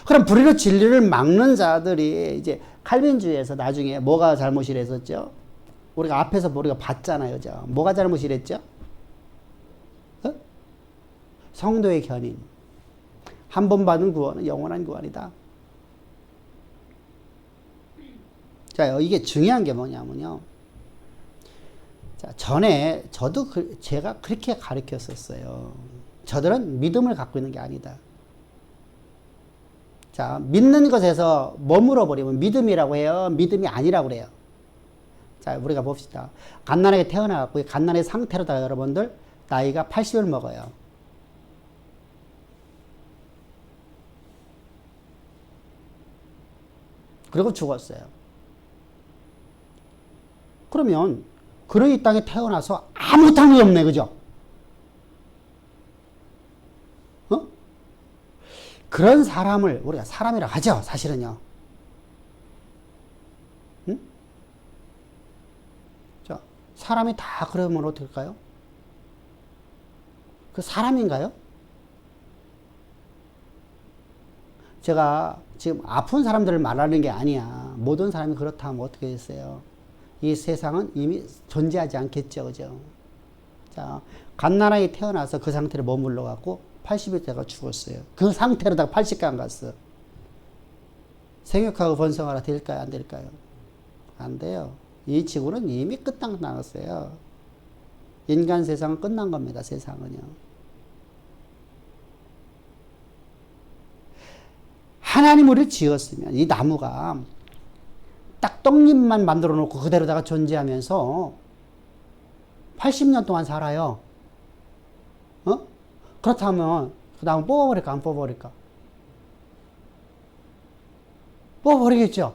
그럼 불의로 진리를 막는 자들이 이제 칼빈주의에서 나중에 뭐가 잘못이랬었죠? 우리가 앞에서 우리가 봤잖아요. 그죠? 뭐가 잘못이랬죠? 어? 성도의 견인. 한 번 받은 구원은 영원한 구원이다. 자, 이게 중요한 게 뭐냐면요. 자, 전에 저도 제가 그렇게 가르쳤었어요. 저들은 믿음을 갖고 있는 게 아니다. 자, 믿는 것에서 머물러 버리면 믿음이라고 해요? 믿음이 아니라고 그래요? 자, 우리가 봅시다. 갓난아기가 태어나갖고 갓난아기 상태로다가 여러분들 나이가 80을 먹어요. 그리고 죽었어요. 그러면 그런 이 땅에 태어나서 아무 당이 없네, 그죠? 어? 그런 사람을 우리가 사람이라 하죠, 사실은요. 응? 자, 사람이 다 그러면 어떨까요? 그 사람인가요? 제가 지금 아픈 사람들을 말하는 게 아니야. 모든 사람이 그렇다 하면 어떻게 됐어요? 이 세상은 이미 존재하지 않겠죠, 그죠? 자, 갓난아기 태어나서 그 상태로 머물러 갖고 80일 때가 죽었어요. 그 상태로다가 80가 안 갔어. 생육하고 번성하라 될까요, 안 될까요? 안 돼요. 이 지구는 이미 끝장 나갔어요. 인간 세상은 끝난 겁니다, 세상은요. 하나님 우리를 지었으면 이 나무가 딱 떡잎만 만들어 놓고 그대로다가 존재하면서 80년 동안 살아요. 어? 그렇다면 그 나무 뽑아버릴까 안 뽑아버릴까? 뽑아버리겠죠.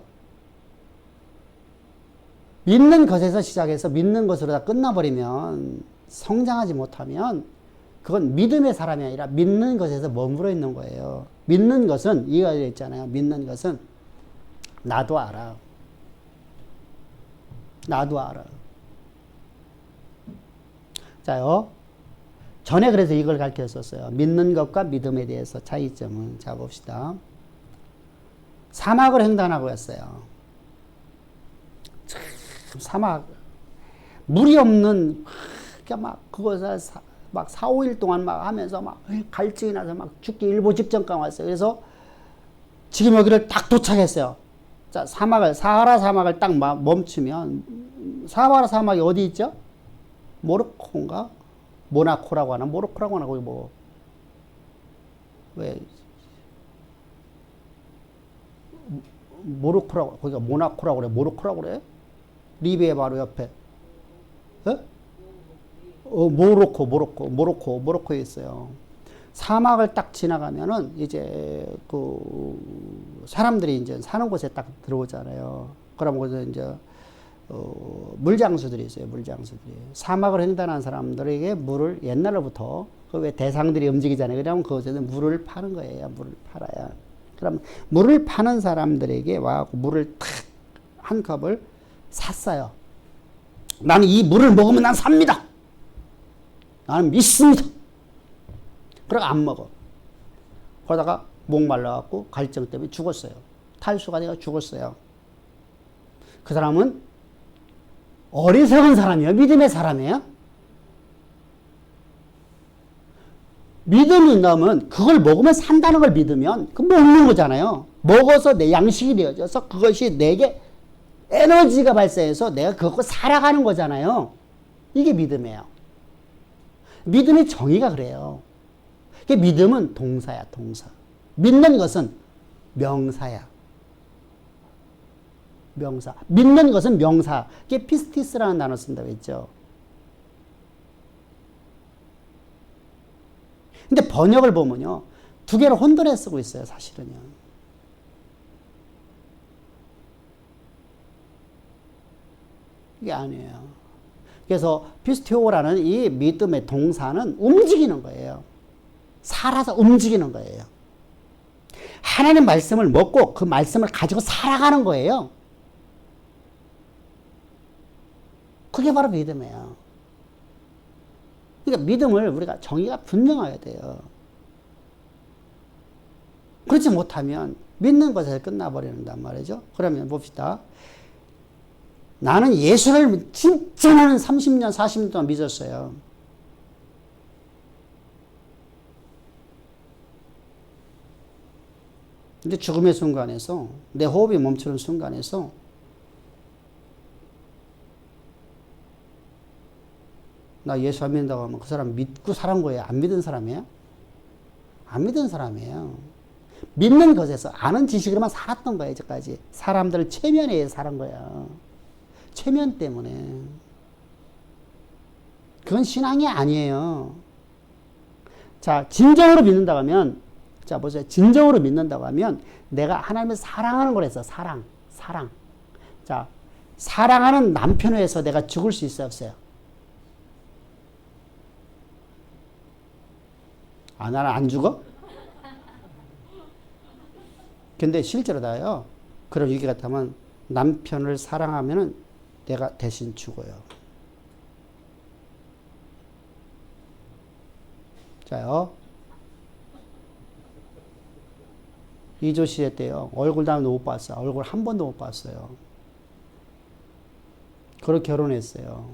믿는 것에서 시작해서 믿는 것으로 다 끝나버리면 성장하지 못하면 그건 믿음의 사람이 아니라 믿는 것에서 머물러 있는 거예요. 믿는 것은 이해가 있잖아요. 믿는 것은 나도 알아. 나도 알아. 자요. 전에 그래서 이걸 가르쳤었어요. 믿는 것과 믿음에 대해서 차이점을 자 봅시다. 사막을 횡단하고 갔어요. 참, 사막 물이 없는 막 그것을 막 4, 5일 동안 막 하면서 막 갈증이 나서 막 죽기 일보 직전까지 왔어요. 그래서 지금 여기를 딱 도착했어요. 자, 사하라 사막을 딱 멈추면, 사하라 사막이 어디 있죠? 모로코인가? 모나코라고 하나? 모로코라고 하나? 거기 뭐, 왜, 모로코라고, 거기가 모나코라고 그래? 모로코라고 그래? 리비에 바로 옆에. 모로코에 있어요. 사막을 딱 지나가면은 이제 그 사람들이 이제 사는 곳에 딱 들어오잖아요. 그럼 거기서 이제 물장수들이 있어요. 물장수들이 사막을 횡단한 사람들에게 물을 옛날부터 그 왜 대상들이 움직이잖아요. 그러면 그곳에서 물을 파는 거예요. 물을 팔아야. 그럼 물을 파는 사람들에게 와 물을 탁 한 컵을 샀어요. 나는 이 물을 먹으면 난 삽니다. 나는 믿습니다. 그러고 안 먹어. 그러다가 목말라갖고 갈증 때문에 죽었어요. 탈수가 되어 죽었어요. 그 사람은 어리석은 사람이에요? 믿음의 사람이에요? 믿음이 있다면 그걸 먹으면 산다는 걸 믿으면 그 먹는 거잖아요. 먹어서 내 양식이 되어져서 그것이 내게 에너지가 발생해서 내가 그거 살아가는 거잖아요. 이게 믿음이에요. 믿음의 정의가 그래요. 믿음은 동사야, 동사. 믿는 것은 명사야. 명사. 믿는 것은 명사. 이게 피스티스라는 단어 쓴다고 했죠. 근데 번역을 보면요. 두 개를 혼돈해 쓰고 있어요, 사실은요. 이게 아니에요. 그래서 피스티오라는 이 믿음의 동사는 움직이는 거예요. 살아서 움직이는 거예요. 하나님 말씀을 먹고 그 말씀을 가지고 살아가는 거예요. 그게 바로 믿음이에요. 그러니까 믿음을 우리가 정의가 분명해야 돼요. 그렇지 못하면 믿는 것에서 끝나버린단 말이죠. 그러면 봅시다. 나는 예수를 진짜 나는 30년, 40년 동안 믿었어요. 근데 죽음의 순간에서, 내 호흡이 멈추는 순간에서 나 예수 안 믿는다고 하면 그 사람 믿고 살은 거예요? 안 믿은 사람이에요? 안 믿은 사람이에요. 믿는 것에서 아는 지식으로만 살았던 거예요. 이제까지 사람들 체면에 의해서 살은 거야. 체면 때문에. 그건 신앙이 아니에요. 자, 진정으로 믿는다고 하면, 자 보세요. 진정으로 믿는다고 하면 내가 하나님을 사랑하는 거랬어. 사랑. 자, 사랑하는 남편에 의해서 내가 죽을 수 있어요, 없어요? 아, 나는 안 죽어? 근데 실제로 다요. 그런 위기 같으면 남편을 사랑하면은 내가 대신 죽어요. 자요. 이조 시대 때요. 얼굴 다 못 봤어요. 얼굴 한 번도 못 봤어요. 그렇게 결혼했어요.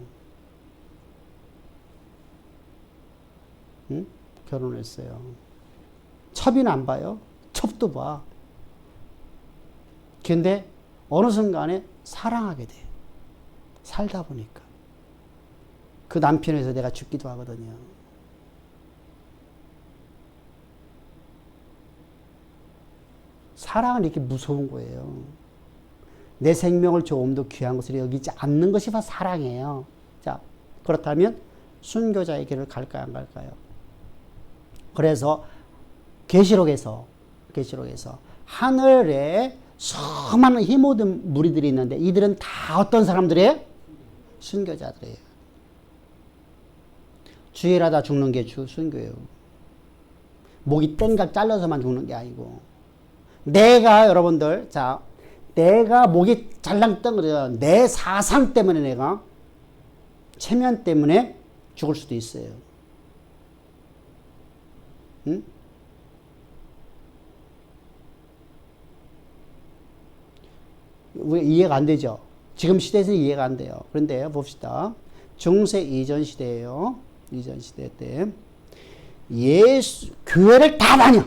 응? 결혼했어요. 첩이는 안 봐요. 첩도 봐. 근데 어느 순간에 사랑하게 돼. 살다 보니까. 그 남편에서 내가 죽기도 하거든요. 사랑은 이렇게 무서운 거예요. 내 생명을 조금도 귀한 것으로 여기지 않는 것이 바로 사랑이에요. 자, 그렇다면 순교자의 길을 갈까요, 안 갈까요? 그래서 계시록에서 하늘에 수많은 힘없는 무리들이 있는데 이들은 다 어떤 사람들이에요? 순교자들이에요. 주일하다 죽는 게 순교예요. 목이 땡각 잘려서만 죽는 게 아니고, 내가 여러분들, 자, 내가 목이 잘랑덩그려 내 사상 때문에, 내가 체면 때문에 죽을 수도 있어요. 응? 이해가 안 되죠? 지금 시대에서는 이해가 안 돼요. 그런데 봅시다. 중세 이전 시대예요. 이전 시대 때 교회를 다 다녀.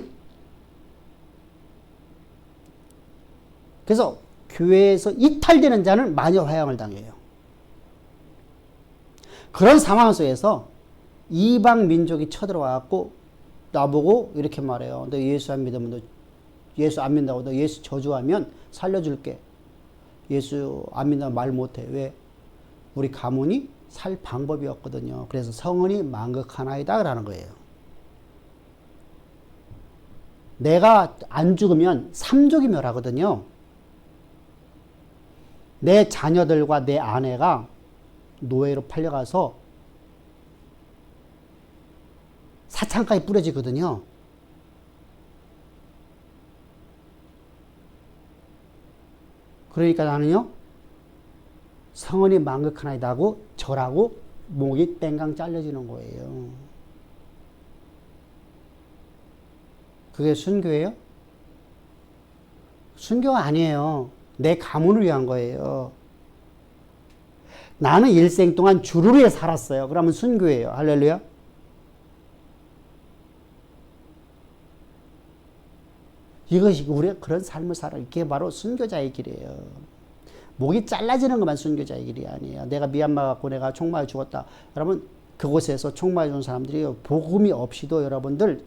그래서 교회에서 이탈되는 자는 마녀 화양을 당해요. 그런 상황 속에서 이방 민족이 쳐들어와갖고 나보고 이렇게 말해요. 너 예수 안 믿으면, 예수 안 믿는다고 너 예수 저주하면 살려줄게. 예수 안 믿는다고 말 못해. 왜? 우리 가문이 살 방법이 없거든요. 그래서 성은이 만극하나이다 라는 거예요. 내가 안 죽으면 삼족이 멸하거든요. 내 자녀들과 내 아내가 노예로 팔려가서 사창까지 뿌려지거든요. 그러니까 나는요, 성은이 만극하나이다 하고 절하고 목이 땡강 잘려지는 거예요. 그게 순교예요? 순교가 아니에요. 내 가문을 위한 거예요. 나는 일생 동안 주를 위해 살았어요. 그러면 순교예요. 할렐루야. 이것이 우리가 그런 삶을 살아. 이게 바로 순교자의 길이에요. 목이 잘라지는 것만 순교자의 길이 아니에요. 내가 미얀마 갖고 내가 총 맞아 죽었다. 여러분, 그곳에서 총 맞아 죽은 사람들이 복음이 없이도 여러분들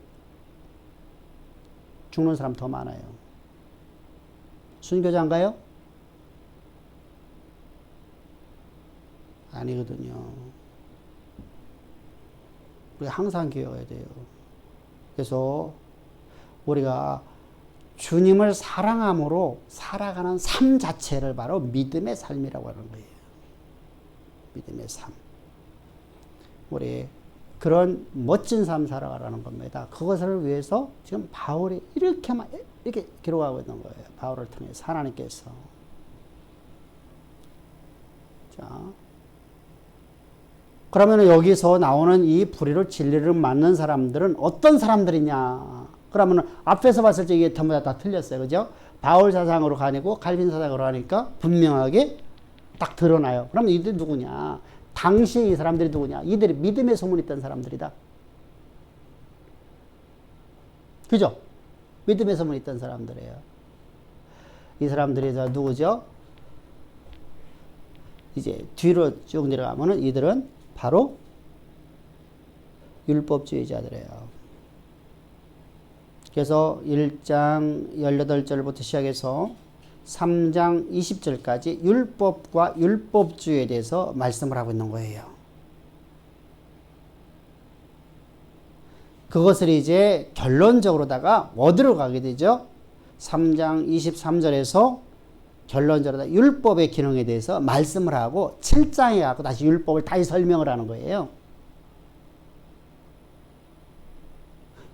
죽는 사람 더 많아요. 순교자인가요? 아니거든요. 우리 항상 기억해야 돼요. 그래서 우리가 주님을 사랑함으로 살아가는 삶 자체를 바로 믿음의 삶이라고 하는 거예요. 믿음의 삶. 우리 그런 멋진 삶 살아가라는 겁니다. 그것을 위해서 지금 바울이 이렇게 기록하고 있는 거예요. 바울을 통해서 하나님께서. 자, 그러면 여기서 나오는 이 불의를 진리를 맞는 사람들은 어떤 사람들이냐? 그러면 앞에서 봤을 때 이게 전부 다 틀렸어요. 그죠? 바울 사상으로 가니고 칼빈 사상으로 하니까 분명하게 딱 드러나요. 그럼 이들 누구냐? 당시에 이 사람들이 누구냐? 이들이 믿음의 소문이 있던 사람들이다. 그죠? 믿음의 소문이 있던 사람들이에요. 이 사람들이 누구죠? 이제 뒤로 쭉 내려가면은 이들은 바로 율법주의자들이에요. 그래서 1장 18절부터 시작해서 3장 20절까지 율법과 율법주의에 대해서 말씀을 하고 있는 거예요. 그것을 이제 결론적으로다가 어디로 가게 되죠? 3장 23절에서 결론적으로 율법의 기능에 대해서 말씀을 하고 7장에 가고 다시 율법을 다시 설명을 하는 거예요.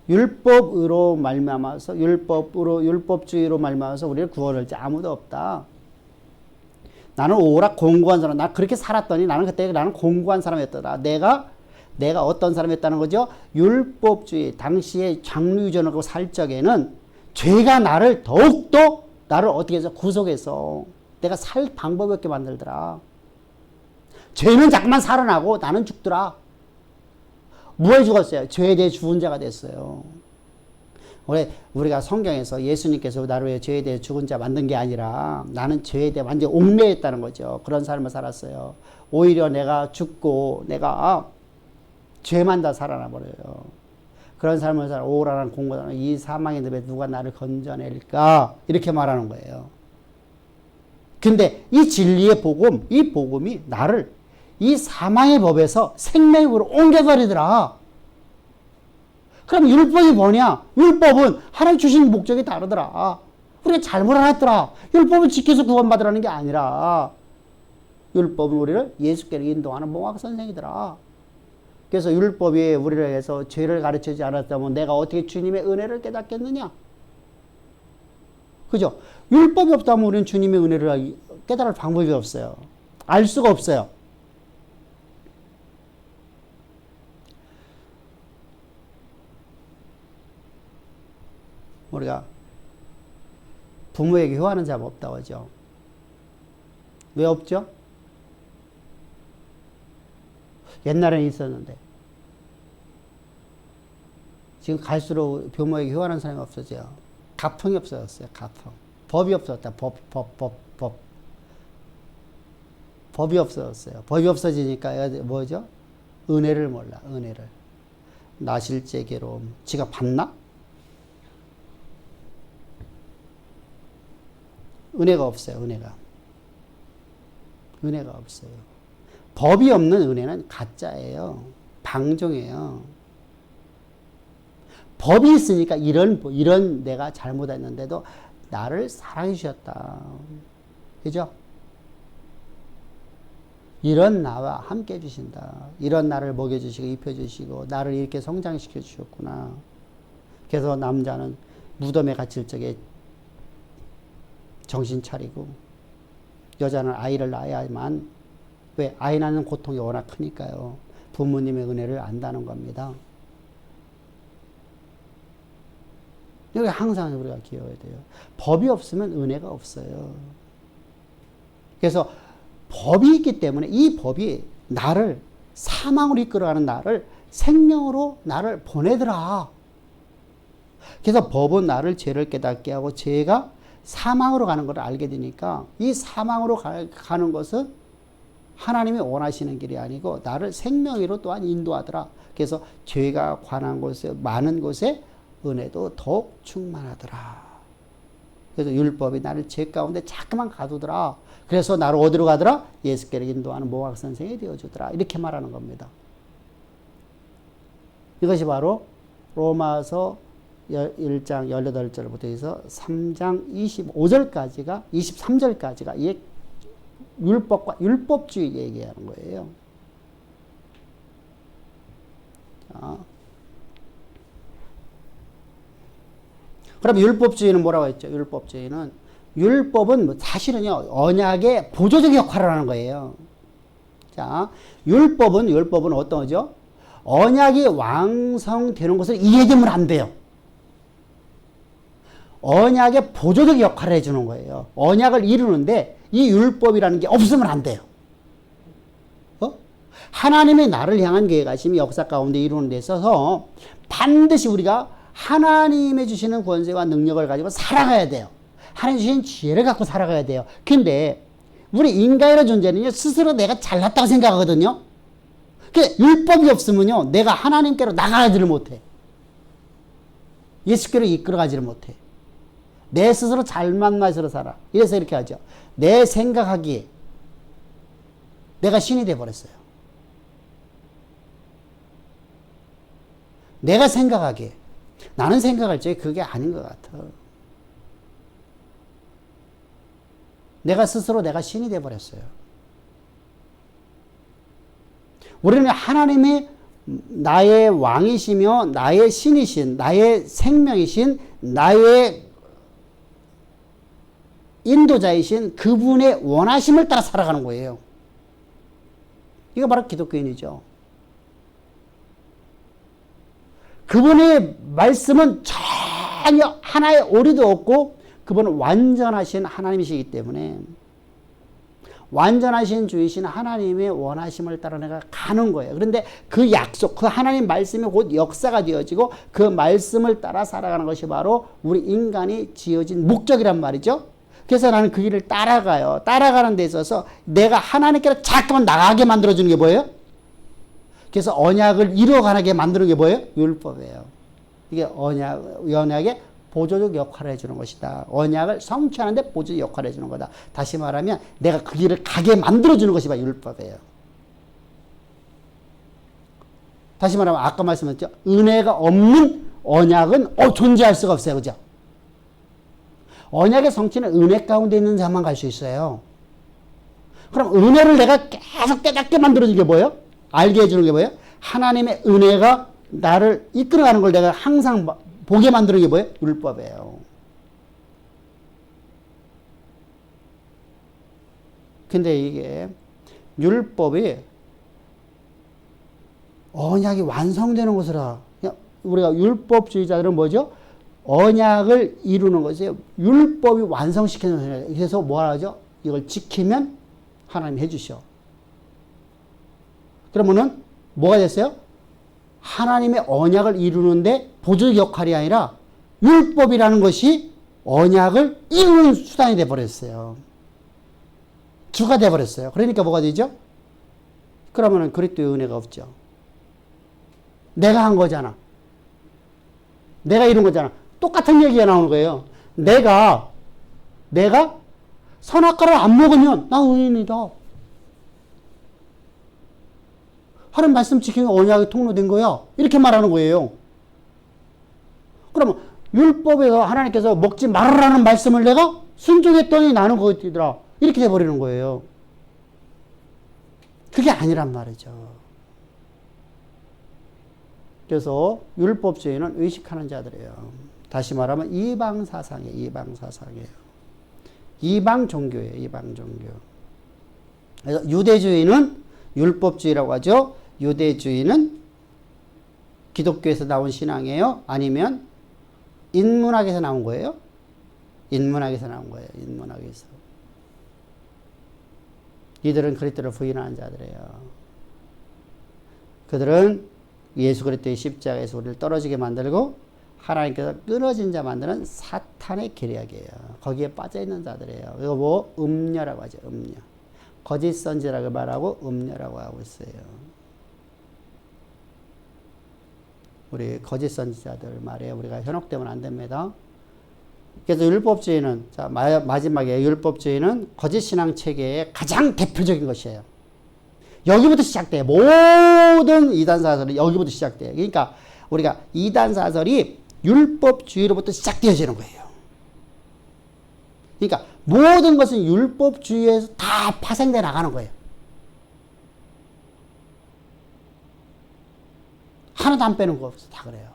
율법으로 말미암아서 율법주의로 말미암아서 우리를 구원할 자 아무도 없다. 나는 오락 공고한 사람, 나 그렇게 살았더니 나는 그때 나는 공고한 사람이었더라. 내가 어떤 사람이었다는 거죠? 율법주의 당시에 장류전하고 살 적에는 죄가 나를 더욱더 나를 어떻게 해서 구속해서 내가 살 방법이 없게 만들더라. 죄는 자꾸만 살아나고 나는 죽더라. 뭐에 죽었어요? 죄에 대해 죽은 자가 됐어요. 우리가 성경에서 예수님께서 나를 위해 죄에 대해 죽은 자 만든 게 아니라 나는 죄에 대해 완전히 옥매했다는 거죠. 그런 삶을 살았어요. 오히려 내가 죽고 내가 죄만 다 살아나 버려요. 그런 삶을 살아 오라는 공고하는 이 사망의 늪에 누가 나를 건져낼까? 이렇게 말하는 거예요. 근데 이 진리의 복음, 이 복음이 나를 이 사망의 법에서 생명의 법으로 옮겨버리더라. 그럼 율법이 뭐냐? 율법은 하나님 주신 목적이 다르더라. 우리가 잘못 알았더라. 율법을 지켜서 구원받으라는 게 아니라 율법은 우리를 예수께로 인도하는 몽학 선생이더라. 그래서 율법이 우리를 해서 죄를 가르치지 않았다면 내가 어떻게 주님의 은혜를 깨닫겠느냐? 그죠? 율법이 없다면 우리는 주님의 은혜를 깨달을 방법이 없어요. 알 수가 없어요. 우리가 부모에게 효하는 자가 없다고 하죠. 왜 없죠? 옛날에는 있었는데 지금 갈수록 부모에게 효하는 사람이 없어져요. 가풍이 없어졌어요. 가풍. 법이 없어졌다. 법이 없어졌어요. 법이 없어지니까 뭐죠? 은혜를 몰라. 은혜를. 나 실제 괴로움. 지가 받나? 은혜가 없어요. 은혜가 없어요. 법이 없는 은혜는 가짜예요. 방종이에요. 법이 있으니까 이런 내가 잘못했는데도 나를 사랑해 주셨다. 그죠? 이런 나와 함께 해주신다. 이런 나를 먹여주시고 입혀주시고 나를 이렇게 성장시켜 주셨구나. 그래서 남자는 무덤에 갇힐 적에 정신 차리고 여자는 아이를 낳아야만, 왜? 아이 낳는 고통이 워낙 크니까요. 부모님의 은혜를 안다는 겁니다. 여기 항상 우리가 기억해야 돼요. 법이 없으면 은혜가 없어요. 그래서 법이 있기 때문에 이 법이 나를 사망으로 이끌어가는 나를 생명으로 나를 보내더라. 그래서 법은 나를 죄를 깨닫게 하고 죄가 사망으로 가는 걸 알게 되니까 이 사망으로 가는 것은 하나님이 원하시는 길이 아니고 나를 생명으로 또한 인도하더라. 그래서 죄가 관한 곳에 많은 곳에 은혜도 더욱 충만하더라. 그래서 율법이 나를 죄 가운데 자꾸만 가두더라. 그래서 나를 어디로 가더라? 예수께로 인도하는 몽학 선생이 되어주더라. 이렇게 말하는 겁니다. 이것이 바로 로마서 1장 18절부터 해서 3장 25절까지가 23절까지가 이 율법과 율법주의 얘기하는 거예요. 자. 그럼 율법주의는 뭐라고 했죠? 율법은 사실은요, 언약의 보조적 역할을 하는 거예요. 자, 율법은 어떤 거죠? 언약이 완성되는 것을 이해되면 안 돼요. 언약의 보조적 역할을 해주는 거예요. 언약을 이루는데 이 율법이라는 게 없으면 안 돼요. 하나님의 나를 향한 계획하심이 역사 가운데 이루는 데 있어서 반드시 우리가 하나님의 주시는 권세와 능력을 가지고 살아가야 돼요. 하나님 주신 지혜를 갖고 살아가야 돼요. 근데 우리 인간의 존재는요, 스스로 내가 잘났다고 생각하거든요. 율법이 없으면요, 내가 하나님께로 나가지를 못해. 예수께로 이끌어가지를 못해. 내 스스로 잘만 맛으로 살아. 이래서 이렇게 하죠. 내 생각하기에 내가 신이 되어버렸어요. 내가 생각하기에. 나는 생각할 적에 그게 아닌 것 같아. 내가 스스로 내가 신이 되어버렸어요. 우리는 하나님이 나의 왕이시며 나의 신이신, 나의 생명이신, 나의 인도자이신 그분의 원하심을 따라 살아가는 거예요. 이거 바로 기독교인이죠. 그분의 말씀은 전혀 하나의 오류도 없고 그분은 완전하신 하나님이시기 때문에 완전하신 주이신 하나님의 원하심을 따라 내가 가는 거예요. 그런데 그 약속, 그 하나님 말씀이 곧 역사가 되어지고 그 말씀을 따라 살아가는 것이 바로 우리 인간이 지어진 목적이란 말이죠. 그래서 나는 그 길을 따라가요. 따라가는 데 있어서 내가 하나님께로 자꾸만 나가게 만들어주는 게 뭐예요? 그래서 언약을 이루어가게 만드는 게 뭐예요? 율법이에요. 이게 언약의 보조적 역할을 해주는 것이다. 언약을 성취하는데 보조적 역할을 해주는 거다. 다시 말하면 내가 그 길을 가게 만들어주는 것이 바로 율법이에요. 다시 말하면 아까 말씀드렸죠. 은혜가 없는 언약은 존재할 수가 없어요. 그죠? 언약의 성취는 은혜 가운데 있는 자만 갈 수 있어요. 그럼 은혜를 내가 계속 깨닫게 만들어주는 게 뭐예요? 알게 해주는 게 뭐예요? 하나님의 은혜가 나를 이끌어가는 걸 내가 항상 보게 만드는 게 뭐예요? 율법이에요. 근데 이게 율법이 언약이 완성되는 것이라. 우리가 율법주의자들은 뭐죠? 언약을 이루는 것이 율법이 완성시키는 것이에요. 그래서 뭐라 하죠? 이걸 지키면 하나님 해주셔. 그러면은 뭐가 됐어요? 하나님의 언약을 이루는데 보조적 역할이 아니라 율법이라는 것이 언약을 이루는 수단이 돼버렸어요. 주가 돼버렸어요. 그러니까 뭐가 되죠? 그러면은 그리스도의 은혜가 없죠. 내가 한 거잖아. 내가 이룬 거잖아. 똑같은 얘기가 나오는 거예요. 내가 선악과를 안 먹으면 나 의인이다. 하나님 말씀 지키면 언약이 통로된 거야. 이렇게 말하는 거예요. 그러면 율법에서 하나님께서 먹지 말으라는 말씀을 내가 순종했더니 나는 그것이더라. 이렇게 돼버리는 거예요. 그게 아니란 말이죠. 그래서 율법주의는 의식하는 자들이에요. 다시 말하면 이방 사상이에요. 이방 종교예요. 이방 종교. 그래서 유대주의는 율법주의라고 하죠. 유대주의는 기독교에서 나온 신앙이에요? 아니면 인문학에서 나온 거예요? 인문학에서 나온 거예요. 인문학에서. 이들은 그리스도를 부인하는 자들이에요. 그들은 예수 그리스도의 십자가에서 우리를 떨어지게 만들고 하나님께서 끊어진 자 만드는 사탄의 계략이에요. 거기에 빠져있는 자들이에요. 이거 뭐 음녀라고 하죠. 음녀. 거짓 선지라고 말하고 음녀라고 하고 있어요. 우리 거짓 선지자들 말에 우리가 현혹되면 안 됩니다. 그래서 율법주의는, 자, 마지막에 율법주의는 거짓 신앙 체계의 가장 대표적인 것이에요. 여기부터 시작돼요. 모든 이단 사설이 여기부터 시작돼요. 그러니까 우리가 이단 사설이 율법주의로부터 시작되어지는 거예요. 그러니까 모든 것은 율법주의에서 다 파생돼 나가는 거예요. 하나도 안 빼는 거 없어. 다 그래요.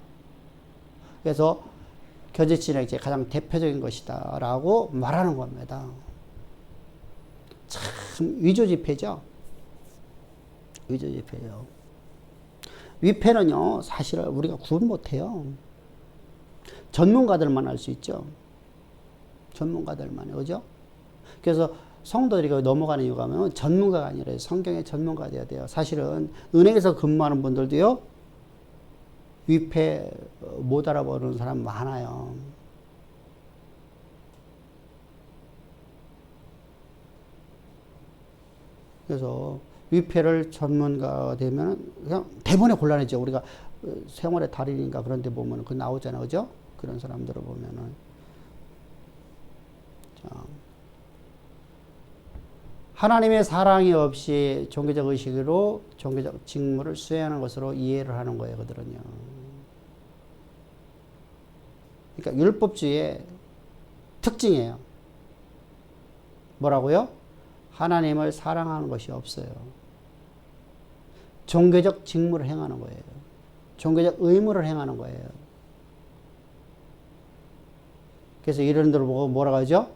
그래서 거짓 신앙이 가장 대표적인 것이다 라고 말하는 겁니다. 참 위조지폐죠. 위조지폐요. 위패는요 사실 우리가 구분 못해요. 전문가들만 알 수 있죠. 전문가들만 해요. 그죠? 그래서 성도들이 거기 넘어가는 이유가 뭐냐면 전문가가 아니라 성경의 전문가가 돼야 돼요. 사실은 은행에서 근무하는 분들도요, 위패 못 알아보는 사람 많아요. 그래서 위패를 전문가가 되면 그냥 대본에 곤란해져. 우리가 생활의 달인인가 그런 데 보면 그 나오잖아요. 그죠? 그런 사람들을 보면은. 자. 하나님의 사랑이 없이 종교적 의식으로 종교적 직무를 수행하는 것으로 이해를 하는 거예요, 그들은요. 그러니까 율법주의의 특징이에요. 뭐라고요? 하나님을 사랑하는 것이 없어요. 종교적 직무를 행하는 거예요. 종교적 의무를 행하는 거예요. 그래서 이런 데를 보고 뭐라고 하죠?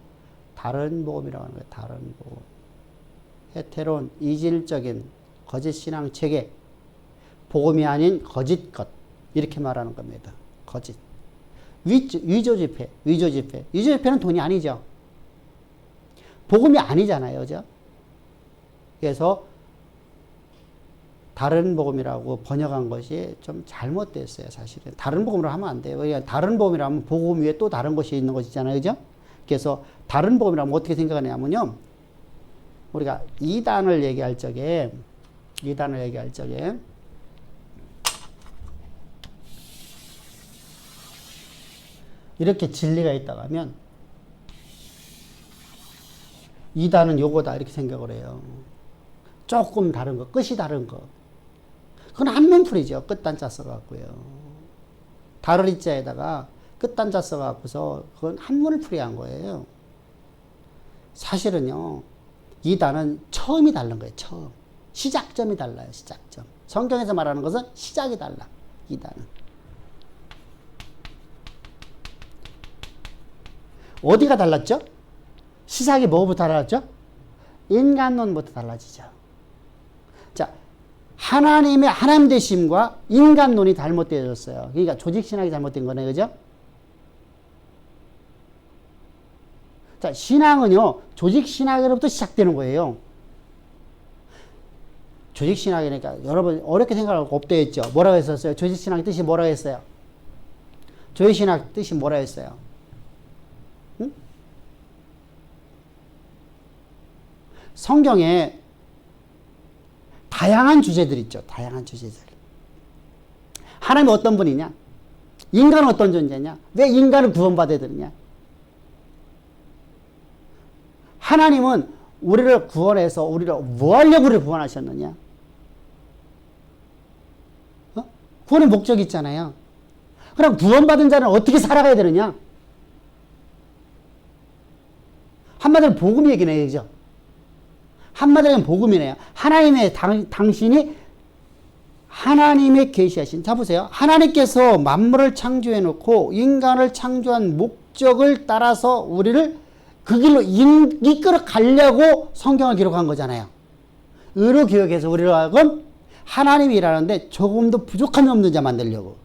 다른 복음이라고 하는 거예요. 다른 복음. 헤테론, 이질적인 거짓 신앙 체계, 복음이 아닌 거짓 것, 이렇게 말하는 겁니다. 거짓. 위조 지폐, 위조 지폐. 위조 지폐는 돈이 아니죠. 복음이 아니잖아요. 그죠? 그래서 다른 복음이라고 번역한 것이 좀 잘못됐어요. 사실은. 다른 복음으로 하면 안 돼요. 그러니까 다른 복음이라면 복음 위에 또 다른 것이 있는 것이잖아요. 그죠? 그래서 다른 복음이라면 어떻게 생각하냐면요. 우리가 이단을 얘기할 적에 이렇게 진리가 있다고 하면 이단은 요거다 이렇게 생각을 해요. 조금 다른 거, 끝이 다른 거. 그건 한면풀이죠. 끝단자 써갖고요. 다른 이자에다가 끝단자 써갖고서 그건 한문을 풀이한 거예요. 사실은요. 이단은 처음이 다른 거예요. 처음. 시작점이 달라요. 시작점. 성경에서 말하는 것은 시작이 달라. 이단은. 어디가 달랐죠? 시작이 뭐부터 달랐죠? 인간론부터 달라지죠. 자, 하나님 되심과 인간론이 잘못되어졌어요. 그러니까 조직신학이 잘못된 거네. 그죠? 자, 신앙은요, 조직신학으로부터 시작되는 거예요. 조직신학이니까 여러분 어렵게 생각하고 없대했죠. 뭐라고 했었어요? 조직신학 뜻이 뭐라고 했어요? 조직신학 뜻이 뭐라고 했어요? 응? 성경에 다양한 주제들 있죠. 다양한 주제들. 하나님은 어떤 분이냐? 인간은 어떤 존재냐? 왜 인간을 구원받아야 되느냐? 하나님은 우리를 구원해서 우리를 뭐 하려고 우리를 구원하셨느냐? 구원의 목적이 있잖아요. 그럼 구원받은 자는 어떻게 살아가야 되느냐? 한마디로 복음 얘기네요. 그죠? 한마디로 복음이네요. 하나님의 당신이 하나님의 계시하신, 자 보세요. 하나님께서 만물을 창조해 놓고 인간을 창조한 목적을 따라서 우리를 그 길로 이끌어 가려고 성경을 기록한 거잖아요. 의로 기억해서 우리를 하여금 하나님이 일하는데 조금 더 부족함이 없는 자 만들려고.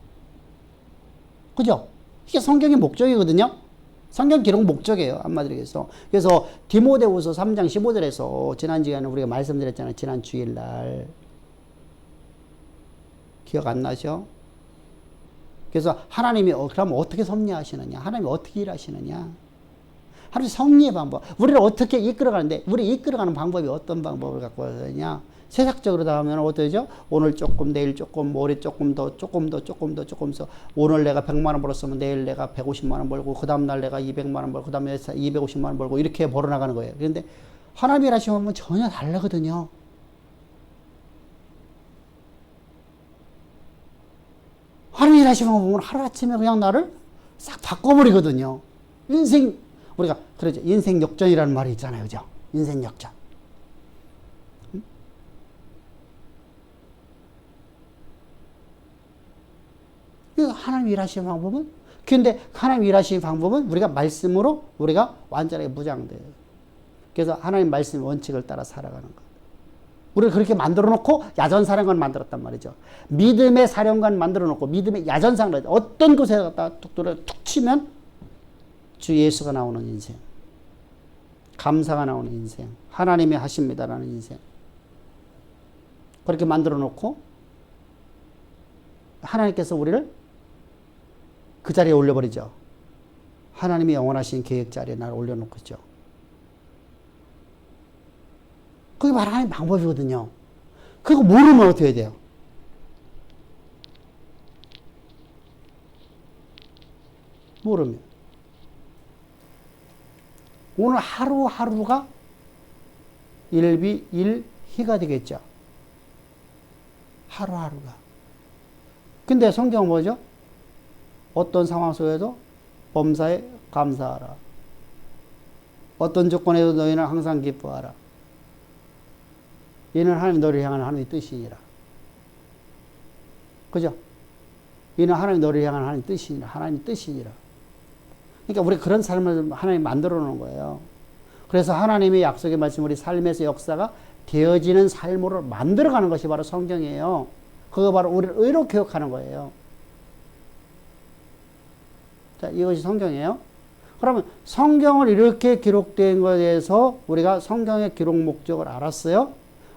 그죠? 이게 성경의 목적이거든요. 성경 기록 목적이에요. 한마디로 해서. 그래서 디모데후서 3장 15절에서 지난 시간에 우리가 말씀드렸잖아요. 지난 주일날. 기억 안 나죠? 그래서 하나님이 그럼 어떻게 섭리하시느냐? 하나님이 어떻게 일하시느냐? 하나님 섭리의 방법. 우리를 어떻게 이끌어가는데, 우리 이끌어가는 방법이 어떤 방법을 갖고 왔느냐? 세상적으로 다 하면 어떠죠? 오늘 조금, 내일 조금, 모레 조금 더. 오늘 내가 100만 원 벌었으면 내일 내가 150만 원 벌고, 그 다음날 내가 200만 원 벌고, 그 다음에 250만 원 벌고, 이렇게 벌어나가는 거예요. 그런데 하나님이 일하시는 방법은 전혀 다르거든요. 하나님이 일하시는 방법은 하루아침에 그냥 나를 싹 바꿔버리거든요. 우리가 그러죠. 인생 역전이라는 말이 있잖아요. 그죠? 인생 역전. 하나님 일하시는 방법은? 근데 하나님 일하시는 방법은 우리가 말씀으로 우리가 완전하게 무장돼요. 그래서 하나님 말씀의 원칙을 따라 살아가는 거. 우리를 그렇게 만들어 놓고 야전사령관 만들었단 말이죠. 믿음의 사령관 만들어 놓고 믿음의 야전사령관, 어떤 곳에 갖다 툭 치면 주 예수가 나오는 인생, 감사가 나오는 인생, 하나님이 하십니다라는 인생. 그렇게 만들어 놓고 하나님께서 우리를 그 자리에 올려버리죠. 하나님이 영원하신 계획 자리에 나를 올려놓고 있죠. 그게 바로 하나님의 방법이거든요. 그거 모르면 어떻게 해야 돼요? 모르면. 오늘 하루하루가 일희가 되겠죠. 하루하루가. 근데 성경은 뭐죠? 어떤 상황 속에도 범사에 감사하라. 어떤 조건에도 너희는 항상 기뻐하라. 이는 하나님 너를 향한 하나님의 뜻이니라. 그죠? 이는 하나님 너를 향한 하나님의 뜻이니라. 하나님의 뜻이니라. 그러니까 우리 그런 삶을 하나님 만들어 놓은 거예요. 그래서 하나님의 약속의 말씀, 우리 삶에서 역사가 되어지는 삶으로 만들어가는 것이 바로 성경이에요. 그거 바로 우리를 의로 교육하는 거예요. 자, 이것이 성경이에요. 그러면 성경을 이렇게 기록된 것에 대해서 우리가 성경의 기록 목적을 알았어요.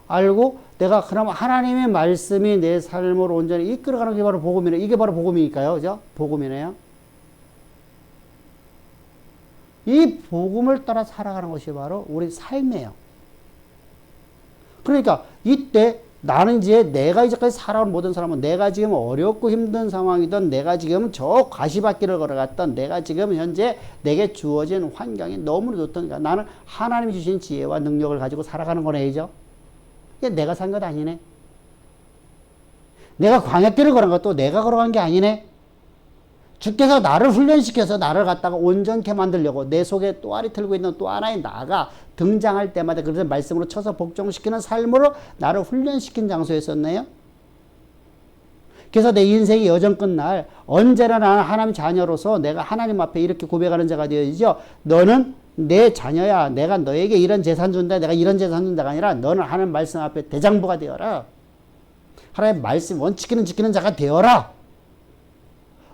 알고 내가 그럼 하나님의 말씀이 내 삶을 온전히 이끌어가는 게 바로 복음이네. 이게 바로 복음이니까요. 그죠? 복음이네요. 이 복음을 따라 살아가는 것이 바로 우리 삶이에요. 그러니까 이때 나는 이제 내가 이제까지 살아온 모든 사람은 내가 지금 어렵고 힘든 상황이든 내가 지금 저 가시밭길을 걸어갔던 내가 지금 현재 내게 주어진 환경이 너무나 좋다니까 나는 하나님이 주신 지혜와 능력을 가지고 살아가는 거네, 이죠? 이게 내가 산 것 아니네. 내가 광야길을 걸은 것도 내가 걸어간 게 아니네. 주께서 나를 훈련시켜서 나를 갖다가 온전케 만들려고 내 속에 또아리 틀고 있는 또 하나의 나가 등장할 때마다 그래서 말씀으로 쳐서 복종시키는 삶으로 나를 훈련시킨 장소에 있었네요. 그래서 내 인생이 여정 끝날 언제나 나는 하나님 자녀로서 내가 하나님 앞에 이렇게 고백하는 자가 되어지죠. 너는 내 자녀야. 내가 너에게 이런 재산 준다. 내가 이런 재산 준다가 아니라 너는 하나님 말씀 앞에 대장부가 되어라. 하나님 말씀 원칙기는 지키는 자가 되어라.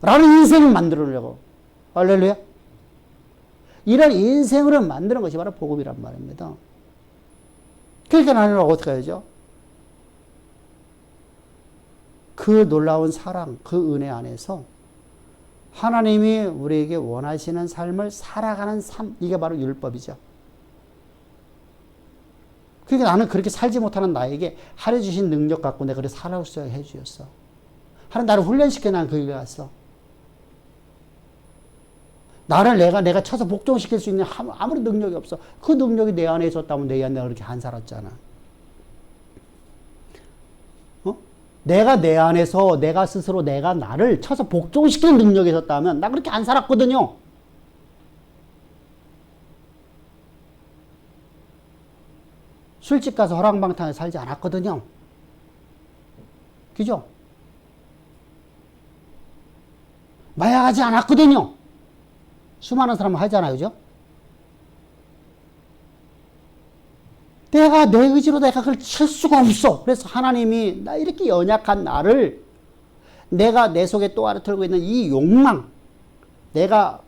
라는 인생을 만들어내려고. 할렐루야. 이런 인생으로 만드는 것이 바로 복음이란 말입니다. 그러니까 나는 어떻게 해야죠? 그 놀라운 사랑, 그 은혜 안에서 하나님이 우리에게 원하시는 삶을 살아가는 삶, 이게 바로 율법이죠. 그러니까 나는 그렇게 살지 못하는 나에게 하나님 주신 능력 갖고 내가 그렇게 살아올 수 있게 해주셨어. 하나님 나를 훈련시켜 난 그 길에 갔어. 나를 내가 쳐서 복종시킬 수 있는 아무리 능력이 없어. 그 능력이 내 안에 있었다면 내 안에 그렇게 안 살았잖아. 어? 내가 내 안에서 내가 스스로 내가 나를 쳐서 복종시키는 능력이 있었다면 나 그렇게 안 살았거든요. 술집 가서 허랑방탕에 살지 않았거든요. 그죠? 마약하지 않았거든요. 수많은 사람은 하잖아요. 그죠? 내가 내 의지로 내가 그걸 칠 수가 없어. 그래서 하나님이 나 이렇게 연약한 나를 내가 내 속에 또 하나 틀고 있는 이 욕망, 내가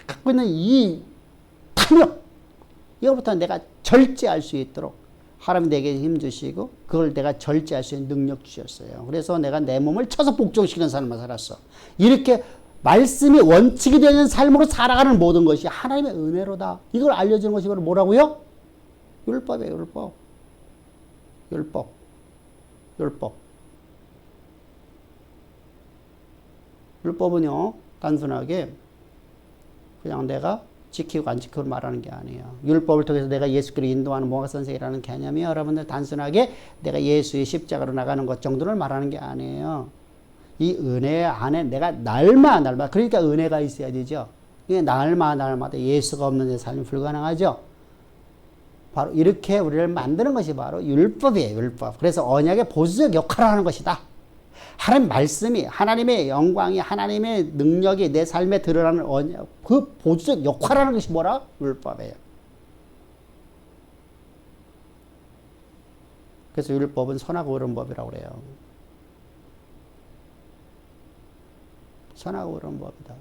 갖고 있는 이 탐욕, 이거부터 내가 절제할 수 있도록 하나님 내게 힘 주시고 그걸 내가 절제할 수 있는 능력 주셨어요. 그래서 내가 내 몸을 쳐서 복종시키는 삶을 살았어. 이렇게 말씀이 원칙이 되는 삶으로 살아가는 모든 것이 하나님의 은혜로다. 이걸 알려주는 것이 바로 뭐라고요? 율법이에요. 율법. 율법. 율법. 율법은요, 단순하게 그냥 내가 지키고 안 지키고 말하는 게 아니에요. 율법을 통해서 내가 예수께로 인도하는 몽학선생이라는 개념이 여러분들 단순하게 내가 예수의 십자가로 나가는 것 정도를 말하는 게 아니에요. 이 은혜 안에 내가 날마다 그러니까 은혜가 있어야 되죠. 이게 날마다 예수가 없는 내 삶이 불가능하죠. 바로 이렇게 우리를 만드는 것이 바로 율법이에요. 율법. 그래서 언약의 보수적 역할을 하는 것이다. 하나님 말씀이 하나님의 영광이 하나님의 능력이 내 삶에 드러나는 언약, 그 보수적 역할을 하는 것이 뭐라? 율법이에요. 그래서 율법은 선하고 옳은 법이라고 그래요. 선하고 옳은 법이다.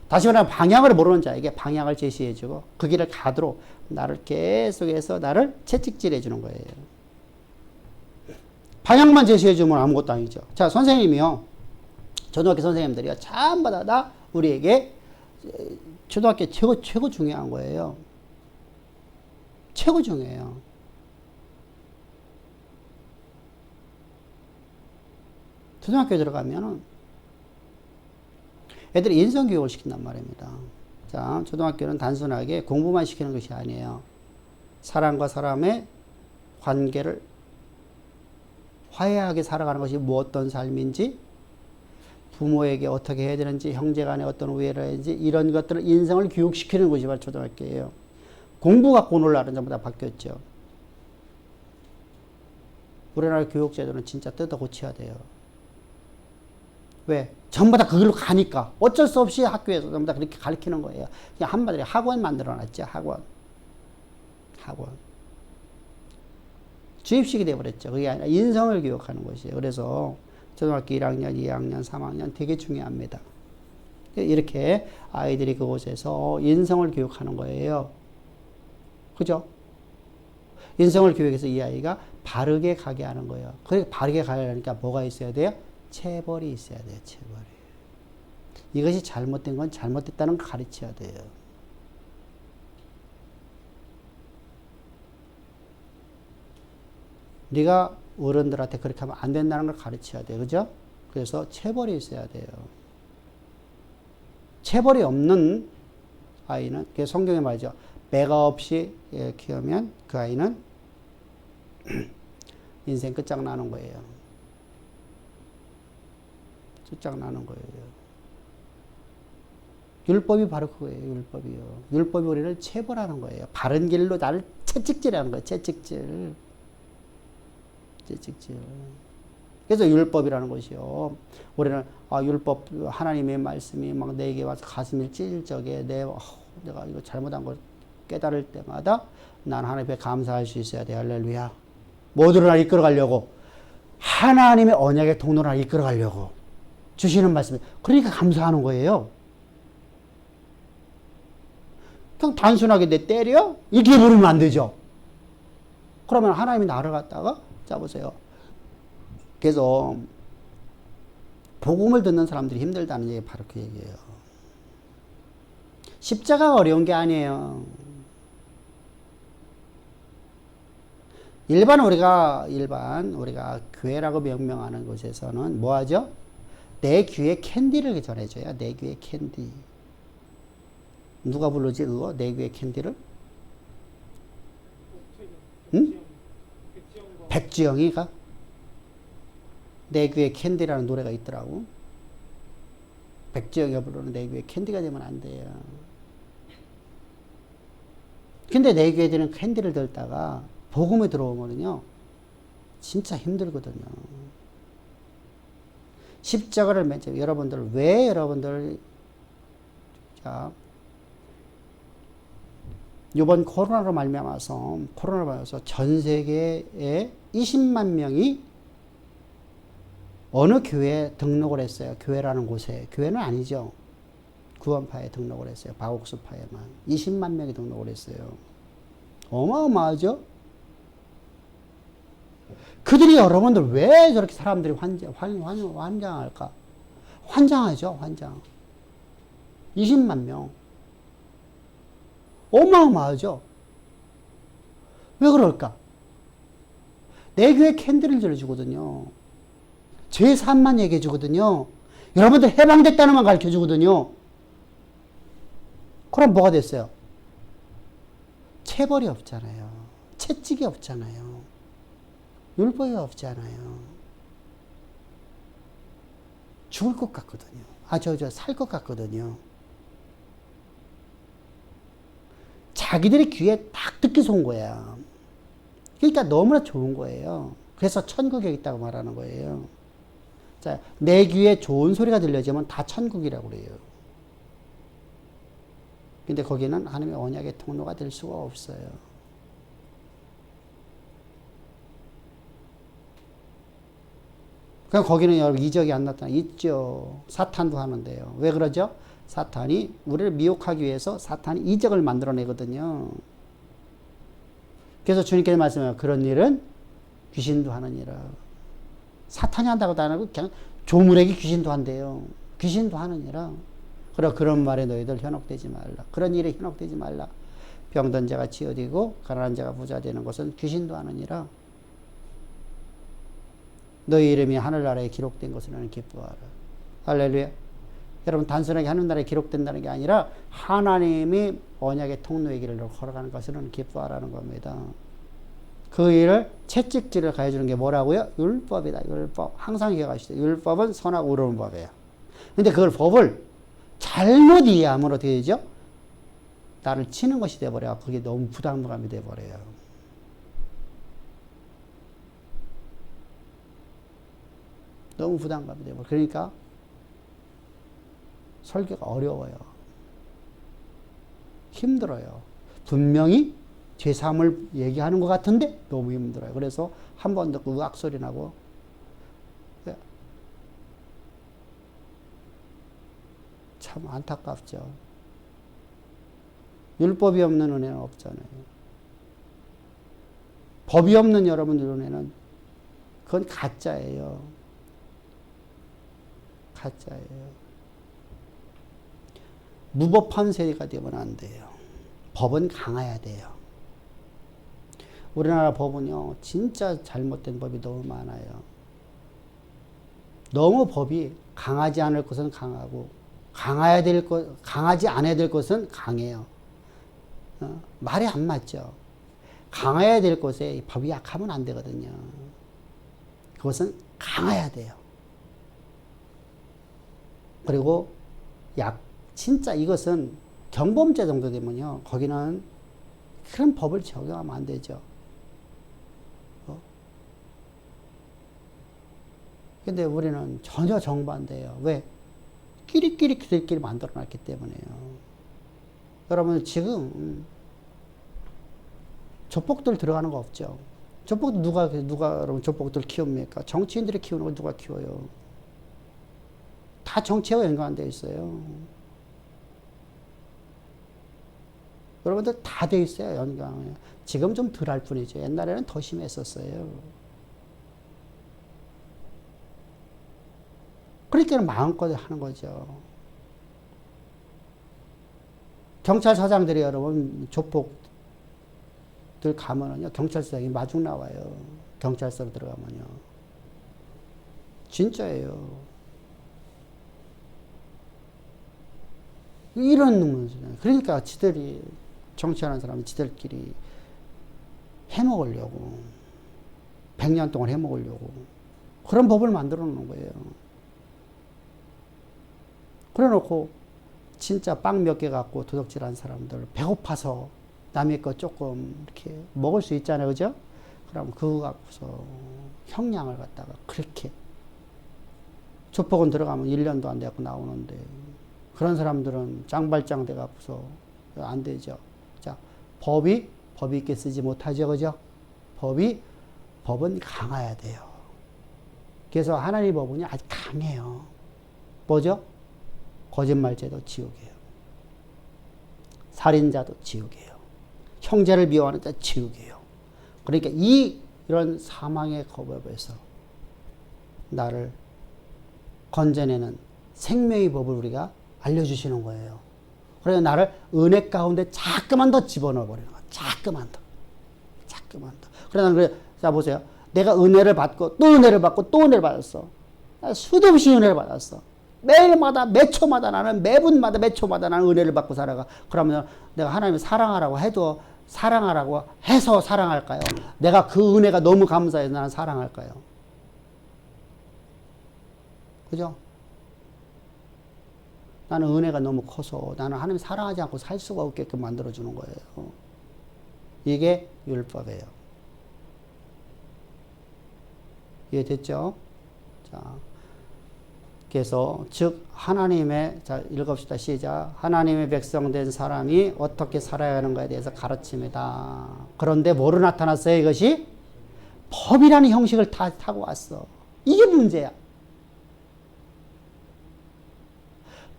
다시 말하면 방향을 모르는 자에게 방향을 제시해주고 그 길을 가도록 나를 계속해서 나를 채찍질해주는 거예요. 방향만 제시해주면 아무것도 아니죠. 자, 선생님이요. 초등학교 선생님들이요. 전부 다 우리에게 초등학교 최고 중요한 거예요. 최고 중요해요. 초등학교에 들어가면은 애들이 인성교육을 시킨단 말입니다. 자, 초등학교는 단순하게 공부만 시키는 것이 아니에요. 사람과 사람의 관계를 화해하게 살아가는 것이 뭐 어떤 삶인지, 부모에게 어떻게 해야 되는지, 형제 간에 어떤 우애를 해야 되는지, 이런 것들을 인성을 교육시키는 것이 바로 초등학교예요. 공부 갖고 놀라는 전부 다 바뀌었죠. 우리나라 교육제도는 진짜 뜯어 고쳐야 돼요. 왜? 전부 다 그 길로 가니까. 어쩔 수 없이 학교에서 전부 다 그렇게 가르치는 거예요. 그냥 한마디로 학원 만들어 놨죠. 학원. 주입식이 돼버렸죠. 그게 아니라 인성을 교육하는 것이에요. 그래서 초등학교 1학년, 2학년, 3학년 되게 중요합니다. 이렇게 아이들이 그곳에서 인성을 교육하는 거예요. 그죠? 인성을 교육해서 이 아이가 바르게 가게 하는 거예요. 그렇게 바르게 가려니까 뭐가 있어야 돼요? 체벌이 있어야 돼요. 체벌이. 이것이 잘못된 건 잘못됐다는 걸 가르쳐야 돼요. 네가 어른들한테 그렇게 하면 안 된다는 걸 가르쳐야 돼요. 그죠? 그래서 체벌이 있어야 돼요. 체벌이 없는 아이는, 그게 성경에 말이죠. 매가 없이 키우면 그 아이는 인생 끝장나는 거예요. 끝장나는 거예요. 율법이 바로 그거예요. 율법이요. 율법이 우리를 체벌하는 거예요. 바른 길로 나를 채찍질하는 거예요. 채찍질. 그래서 율법이라는 것이요. 우리는 율법 하나님의 말씀이 막 내게 와서 가슴이 찔 적에 내가 이거 잘못한 걸 깨달을 때마다 난 하나님께 감사할 수 있어야 돼. 할렐루야. 모두를 날 이끌어가려고 하나님의 언약의 통로를 날 이끌어가려고 주시는 말씀이. 그러니까 감사하는 거예요. 그냥 단순하게 내 때려? 이렇게 부르면 안 되죠. 그러면 하나님이 나를 갖다가 자 보세요. 그래서 복음을 듣는 사람들이 힘들다는 얘기 바로 그 얘기예요. 십자가가 어려운 게 아니에요. 일반 우리가 교회라고 명명하는 곳에서는 뭐 하죠? 내 귀에 캔디를 전해줘요. 내 귀에 캔디. 누가 부르지 그거? 내 귀에 캔디를? 응? 백지영이가? 내 귀에 캔디라는 노래가 있더라고. 백지영이가 부르는 내 귀에 캔디가 되면 안 돼요. 근데 내 귀에 드는 캔디를 들다가 복음에 들어오면요 진짜 힘들거든요. 십자가를 맨 처음에 여러분들 왜 여러분들 자 이번 코로나로 말미암아서 전 세계에 20만 명이 어느 교회에 등록을 했어요. 교회라는 곳에. 교회는 아니죠. 구원파에 등록을 했어요. 바옥수파에만. 20만 명이 등록을 했어요. 어마어마하죠? 그들이 여러분들 왜 저렇게 사람들이 환장할까? 환장하죠, 환장. 20만 명. 어마어마하죠? 왜 그럴까? 내 귀에 캔디를 들어주거든요. 죄 사함만 얘기해 주거든요. 여러분들 해방됐다는 만 가르쳐 주거든요. 그럼 뭐가 됐어요? 체벌이 없잖아요. 채찍이 없잖아요. 율법이 없잖아요. 죽을 것 같거든요. 살 것 같거든요. 자기들이 귀에 딱 듣기 좋은 거야. 그러니까 너무나 좋은 거예요. 그래서 천국에 있다고 말하는 거예요. 자, 내 귀에 좋은 소리가 들려지면 다 천국이라고 그래요. 근데 거기는 하나님의 언약의 통로가 될 수가 없어요. 그럼 거기는 여러분 이적이 안 나타나 있죠. 사탄도 하는데요. 왜 그러죠? 사탄이 우리를 미혹하기 위해서 사탄이 이적을 만들어내거든요. 그래서 주님께서 말씀하세요. 그런 일은 귀신도 하느니라. 사탄이 한다고도 안 하고 그냥 조물에게 귀신도 한대요. 귀신도 하느니라. 그러 그런 말에 너희들 현혹되지 말라. 그런 일에 현혹되지 말라. 병든 자가 치유되고 가난한 자가 부자 되는 것은 귀신도 하느니라. 너희 이름이 하늘나라에 기록된 것을 나는 기뻐하라. 할렐루야. 여러분 단순하게 하늘나라에 기록된다는 게 아니라 하나님이 언약의 통로의 길을 걸어가는 것을 나는 기뻐하라는 겁니다. 그 일을 채찍질을 가해주는 게 뭐라고요? 율법이다. 율법. 항상 기억하시죠. 율법은 선하고 의로운 법이에요. 근데 그걸 법을 잘못 이해하면 어떻게 되죠? 나를 치는 것이 돼버려. 그게 너무 부담감이 돼버려요. 너무 부담감이 돼버려. 그러니까 설교가 어려워요. 힘들어요. 분명히 제3을 얘기하는 것 같은데 너무 힘들어요. 그래서 한 번 듣고 의학 소리 나고 참 안타깝죠. 율법이 없는 은혜는 없잖아요. 법이 없는 여러분들 은혜는 그건 가짜예요. 가짜예요. 무법한 세대가 되면 안 돼요. 법은 강해야 돼요. 우리나라 법은요, 진짜 잘못된 법이 너무 많아요. 너무 법이 강하지 않을 것은 강하고, 강하지 않아야 될 것은 강해요. 말이 안 맞죠. 강해야 될 것에 법이 약하면 안 되거든요. 그것은 강해야 돼요. 그리고 진짜 이것은 경범죄 정도 되면요, 거기는 그런 법을 적용하면 안 되죠. 근데 우리는 전혀 정반대예요. 왜? 끼리끼리 그들끼리 만들어 놨기 때문에요. 여러분, 지금, 족복들 들어가는 거 없죠? 족복 누가 여러분 족복들 키웁니까? 정치인들이 키우는 거 누가 키워요? 다 정치와 연관되어 있어요. 여러분들 다 돼 있어요, 연관. 지금 좀 덜 할 뿐이죠. 옛날에는 더 심했었어요. 그러니까 마음껏 하는 거죠. 경찰서장들이 여러분 조폭들 가면은요, 경찰서장이 마중 나와요. 경찰서로 들어가면요. 진짜예요. 이런 놈은, 그러니까 지들이, 정치하는 사람은 지들끼리 해먹으려고, 100년 동안 해먹으려고, 그런 법을 만들어 놓는 거예요. 그래 놓고, 진짜 빵 몇 개 갖고 도둑질 한 사람들, 배고파서 남의 거 조금 이렇게 먹을 수 있잖아요. 그죠? 그럼 그거 갖고서 형량을 갖다가 그렇게, 조폭은 들어가면 1년도 안 돼갖고 나오는데, 그런 사람들은 짱발짱 돼갖고서 안 되죠. 자, 법이 있게 쓰지 못하죠. 그죠? 법은 강해야 돼요. 그래서 하나님의 법은 아주 강해요. 뭐죠? 거짓말죄도 지옥이에요. 살인자도 지옥이에요. 형제를 미워하는 자 지옥이에요. 그러니까 이런 사망의 거법에서 나를 건져내는 생명의 법을 우리가 알려주시는 거예요. 그래서 나를 은혜 가운데 자꾸만 더 집어넣어 버리는 거예요. 자꾸만 더. 그래 나는 그래, 자 보세요. 내가 은혜를 받고 또 은혜를 받고 또 은혜를 받았어. 수도 없이 은혜를 받았어. 매일마다 몇 초마다 나는 매분마다 몇 초마다 나는 은혜를 받고 살아가. 그러면 내가 하나님을 사랑하라고 해도 사랑하라고 해서 사랑할까요? 내가 그 은혜가 너무 감사해서 나는 사랑할까요? 그죠? 나는 은혜가 너무 커서 나는 하나님 사랑하지 않고 살 수가 없게끔 만들어주는 거예요. 이게 율법이에요. 이해됐죠? 자, 그래서 즉 하나님의, 자 읽읍시다. 시작. 하나님의 백성 된 사람이 어떻게 살아야 하는가에 대해서 가르칩니다. 그런데 뭐로 나타났어요? 이것이 법이라는 형식을 타고 왔어. 이게 문제야.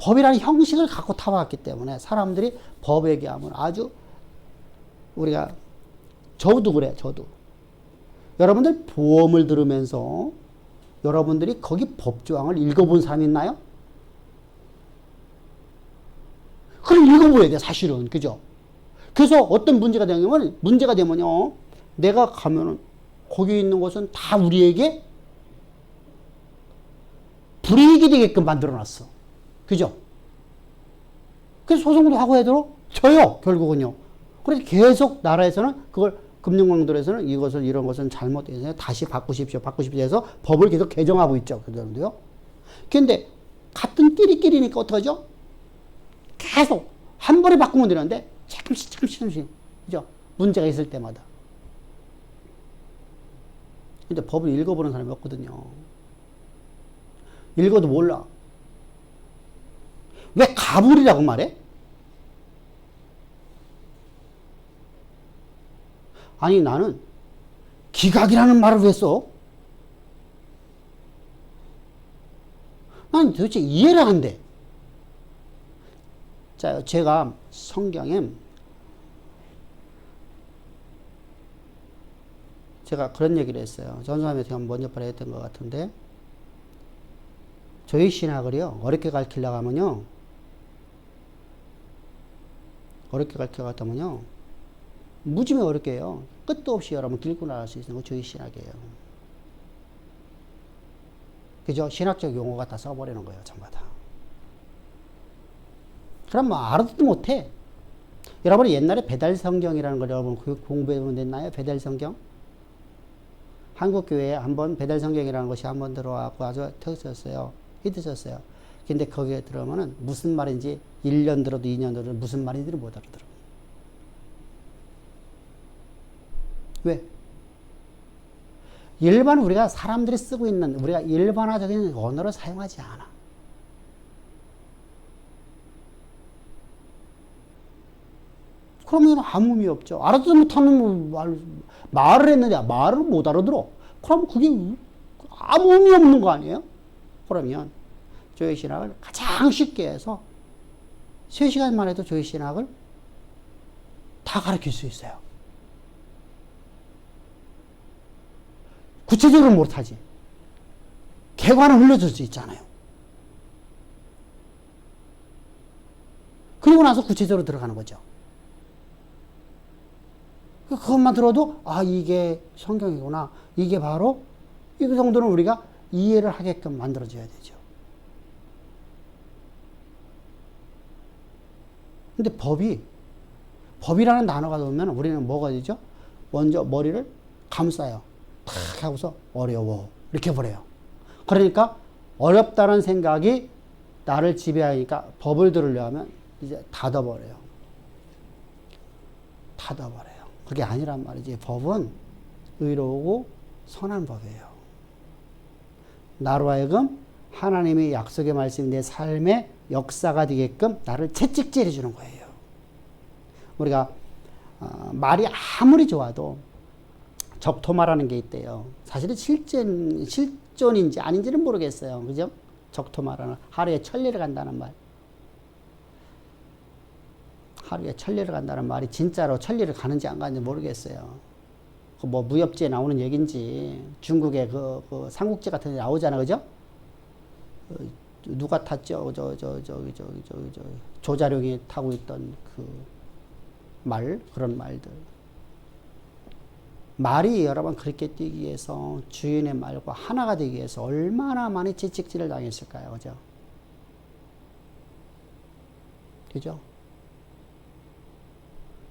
법이라는 형식을 갖고 타왔기 때문에 사람들이 법 얘기하면 아주 우리가 저도 그래, 저도. 여러분들 보험을 들으면서 여러분들이 거기 법조항을 읽어본 사람 있나요? 그럼 읽어보야 돼, 사실은. 그죠? 그래서 어떤 문제가 되면요. 내가 가면은 거기 있는 것은 다 우리에게 불이익이 되게끔 만들어 놨어. 그죠? 그래서 소송도 하고 해도 져요, 결국은요. 그래서 계속 나라에서는 그걸 금융강도에서는 이것을 이런 것은 잘못돼서 다시 바꾸십시오 해서 법을 계속 개정하고 있죠. 그런데요. 근데 같은 끼리끼리니까 어떡하죠? 계속 한 번에 바꾸면 되는데 조금씩 그죠? 문제가 있을 때마다. 근데 법을 읽어보는 사람이 없거든요. 읽어도 몰라. 왜 가불이라고 말해? 아니 나는 기각이라는 말을 왜 써? 난 도대체 이해를 안 돼. 자, 제가 성경에 제가 그런 얘기를 했어요. 전수함에 제가 먼저 말했던 것 같은데 저희 신학을요 어렵게 가르치려고 하면요 무지개 어렵게 해요. 끝도 없이 여러분 길고 나갈 수 있는 거 저희 신학이에요. 그죠? 신학적 용어 갖다 써버리는 거예요, 전부 다. 그럼 뭐 알아듣도 못해. 여러분이 옛날에 배달 성경이라는 걸 여러분 공부해보면 됐나요? 배달 성경? 한국 교회에 한번 배달 성경이라는 것이 한번 들어와서 아주 터졌어요. 히트쳤어요. 근데 거기에 들어오면은 무슨 말인지 1년 들어도 2년 들어도 무슨 말인지를 못 알아들어. 왜? 일반 우리가 사람들이 쓰고 있는 우리가 일반화적인 언어를 사용하지 않아. 그러면 아무 의미 없죠. 알아듣지 못하는 말을 했는데 말을 못 알아들어. 그럼 그게 아무 의미 없는 거 아니에요? 그러면 조회 신학을 가장 쉽게 해서 3시간만 해도 조회 신학을 다 가르칠 수 있어요. 구체적으로 못하지. 개관은 흘려줄 수 있잖아요. 그리고 나서 구체적으로 들어가는 거죠. 그것만 들어도 아 이게 성경이구나. 이게 바로 이 정도는 우리가 이해를 하게끔 만들어줘야 되죠. 근데 법이라는 단어가 나오면 우리는 뭐가 되죠? 먼저 머리를 감싸요. 탁 하고서 어려워. 이렇게 버려요. 그러니까 어렵다는 생각이 나를 지배하니까 법을 들으려면 이제 닫아버려요. 그게 아니란 말이지. 법은 의로우고 선한 법이에요. 나로 하여금 하나님의 약속의 말씀이 내 삶의 역사가 되게끔 나를 채찍질해 주는 거예요. 우리가 말이 아무리 좋아도 적토마라는 게 있대요. 사실은 실존인지 아닌지는 모르겠어요. 그죠? 적토마라는 하루에 1000리를 간다는 말. 하루에 1000리를 간다는 말이 진짜로 1000리를 가는지 안 가는지 모르겠어요. 그 뭐 무협지에 나오는 얘기인지 중국의 그 삼국지 같은 데 나오잖아, 그죠? 누가 탔죠? 조자룡이 타고 있던 그 그런 말들. 말이 여러분 그렇게 뛰기 위해서 주인의 말과 하나가 되기 위해서 얼마나 많이 채찍질을 당했을까요? 그죠? 그죠?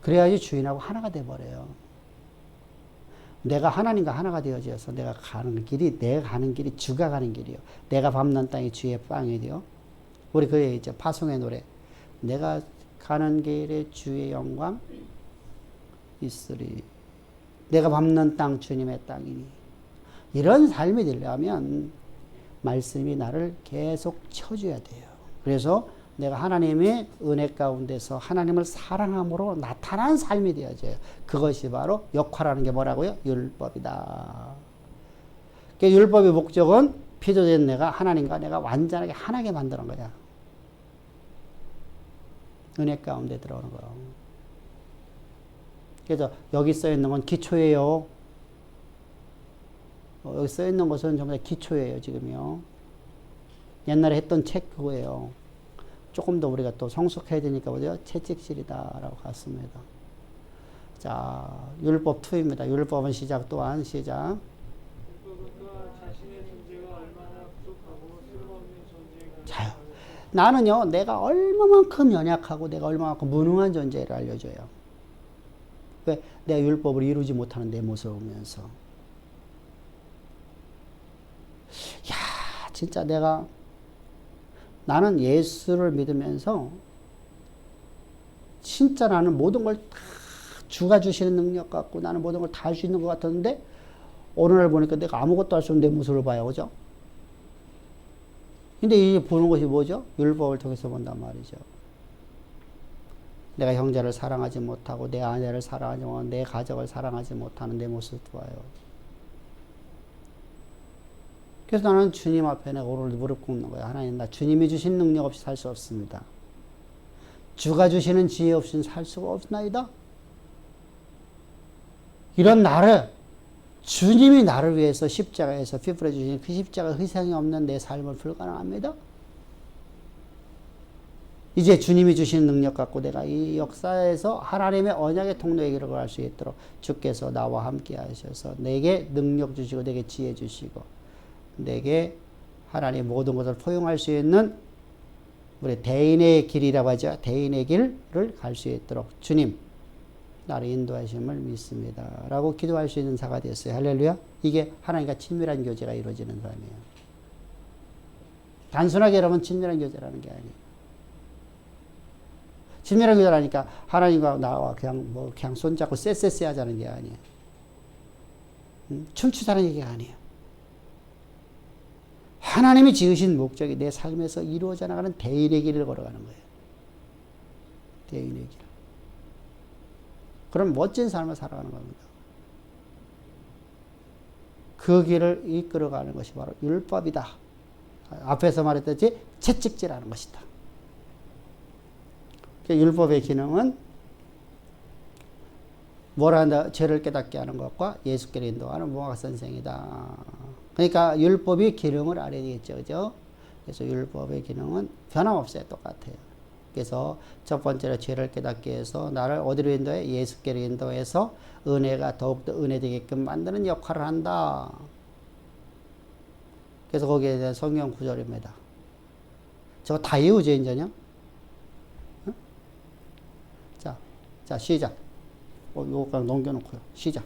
그래야지 주인하고 하나가 돼버려요. 내가 하나님과 하나가 되어져서 내가 가는 길이 주가 가는 길이요. 내가 밟는 땅이 주의 빵이요. 우리 그의 이제 파송의 노래. 내가 가는 길에 주의 영광 있으리. 내가 밟는 땅 주님의 땅이니. 이런 삶이 되려면 말씀이 나를 계속 쳐줘야 돼요. 그래서 내가 하나님의 은혜 가운데서 하나님을 사랑함으로 나타난 삶이 되어져요. 그것이 바로 역화라는 게 뭐라고요? 율법이다. 율법의 목적은 피조된 내가 하나님과 내가 완전하게 하나게 만드는 거야. 은혜 가운데 들어오는 거. 그래서 여기 써 있는 건 기초예요. 여기 써 있는 것은 전부 다 기초예요, 지금요. 옛날에 했던 책 그거예요. 조금 더 우리가 또 성숙해야 되니까 뭐죠? 채찍질이다라고 갔습니다. 자, 율법 2입니다. 율법은 시작 또한 시작. 율법은 또한 자신의 존재가 얼마나 부족하고 쓸모없는 존재인가. 자요. 나는요, 내가 얼마만큼 연약하고 내가 얼마만큼 무능한 존재를 알려줘요. 왜? 내가 율법을 이루지 못하는 내 모습을 보면서. 야, 진짜 나는 예수를 믿으면서 진짜 나는 모든 걸 다 주가 주시는 능력 갖고 나는 모든 걸 다 할 수 있는 것 같았는데 오늘날 보니까 내가 아무것도 할 수 없는 내 모습을 봐요. 그죠? 근데 이 보는 것이 뭐죠? 율법을 통해서 본단 말이죠. 내가 형제를 사랑하지 못하고 내 아내를 사랑하지 못하고 내 가족을 사랑하지 못하는 내 모습도 봐요. 그래서 나는 주님 앞에 내가 오늘 무릎 꿇는 거야. 하나님, 나 주님이 주신 능력 없이 살 수 없습니다. 주가 주시는 지혜 없이는 살 수가 없나이다. 이런 나를 주님이 나를 위해서 십자가에서 피부려 주신 그 십자가 희생이 없는 내 삶을 불가능합니다. 이제 주님이 주신 능력 갖고 내가 이 역사에서 하나님의 언약의 통로의 길을 갈 수 있도록 주께서 나와 함께 하셔서 내게 능력 주시고 내게 지혜 주시고 내게 하나님 모든 것을 포용할 수 있는 우리 대인의 길이라고 하죠. 대인의 길을 갈 수 있도록 주님 나를 인도하심을 믿습니다. 라고 기도할 수 있는 자가 됐어요. 할렐루야. 이게 하나님과 친밀한 교제가 이루어지는 삶이에요. 단순하게 여러분 친밀한 교제라는 게 아니에요. 친밀한 교제라니까 하나님과 나와 그냥 손잡고 쎄쎄쎄 하자는 게 아니에요. 춤추자는 얘기가 아니에요. 하나님이 지으신 목적이 내 삶에서 이루어져 나가는 대인의 길을 걸어가는 거예요. 대인의 길. 그럼 멋진 삶을 살아가는 겁니다. 그 길을 이끌어가는 것이 바로 율법이다. 앞에서 말했듯이 채찍질하는 것이다. 율법의 기능은 뭐라 한다? 죄를 깨닫게 하는 것과 예수께로 인도하는 무화과 선생이다. 그러니까 율법이 기능을 알아야 되겠죠. 그죠? 그래서 율법의 기능은 변함없어요. 똑같아요. 그래서 첫 번째로 죄를 깨닫게 해서 나를 어디로 인도해? 예수께로 인도해서 은혜가 더욱더 은혜되게끔 만드는 역할을 한다. 그래서 거기에 대한 성경 구절입니다. 저거 다 외우죠, 이제요? 응? 자, 시작. 요거 그냥 넘겨놓고요. 시작.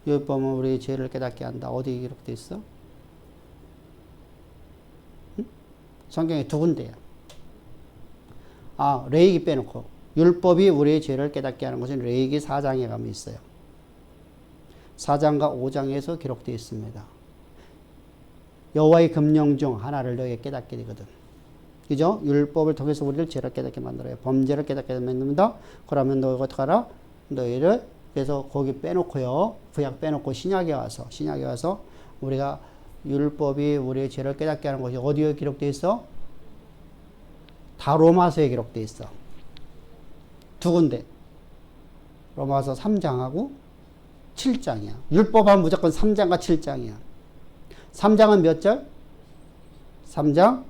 율법은 우리 죄를 깨닫게 한다. 어디 기록되어 있어? 성경에 두 군데야. 레위기 빼놓고 율법이 우리의 죄를 깨닫게 하는 것은 레위기 4장에 가면 있어요. 4장과 5장에서 기록되어 있습니다. 여호와의 금령 중 하나를 너희에게 깨닫게 되거든. 그죠? 율법을 통해서 우리를 죄를 깨닫게 만들어요. 범죄를 깨닫게 만듭니다. 그러면 너희가 어떻게 하라? 너희를 그래서 거기 빼놓고요. 구약 빼놓고 신약에 와서 우리가 율법이 우리의 죄를 깨닫게 하는 것이 어디에 기록되어 있어? 다 로마서에 기록되어 있어. 두 군데. 로마서 3장하고 7장이야. 율법하면 무조건 3장과 7장이야. 3장은 몇 절? 3장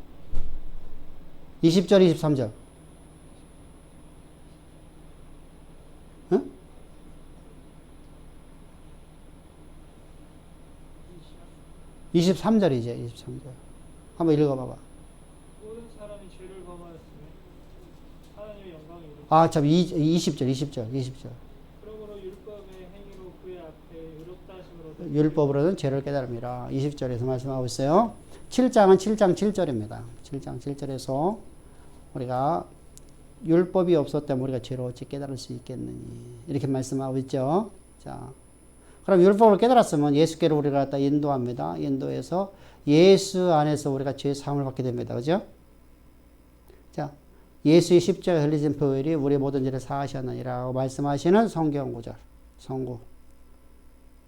20절, 23절. 응? 23절이죠. 23절. 한번 읽어봐봐. 모든 사람이 죄를 범하였으며 하나님의 영광을 잃었다. 참 20절. 그러므로 율법의 행위로 그의 앞에 의롭다 하심으로 율법으로는 죄를 깨달음이라. 20절에서 말씀하고 있어요. 7장은 7장 7절입니다. 7장 7절에서 우리가 율법이 없었다면 우리가 죄를 어찌 깨달을 수 있겠느니 이렇게 말씀하고 있죠. 자, 그럼 율법을 깨달았으면 예수께로 우리가 갖다 인도합니다. 인도해서 예수 안에서 우리가 죄 사함을 받게 됩니다. 그죠? 자, 예수의 십자가에 흘리신 보혈이 우리 모든 죄를 사하셨느니라고 말씀하시는 성경 구절. 성구.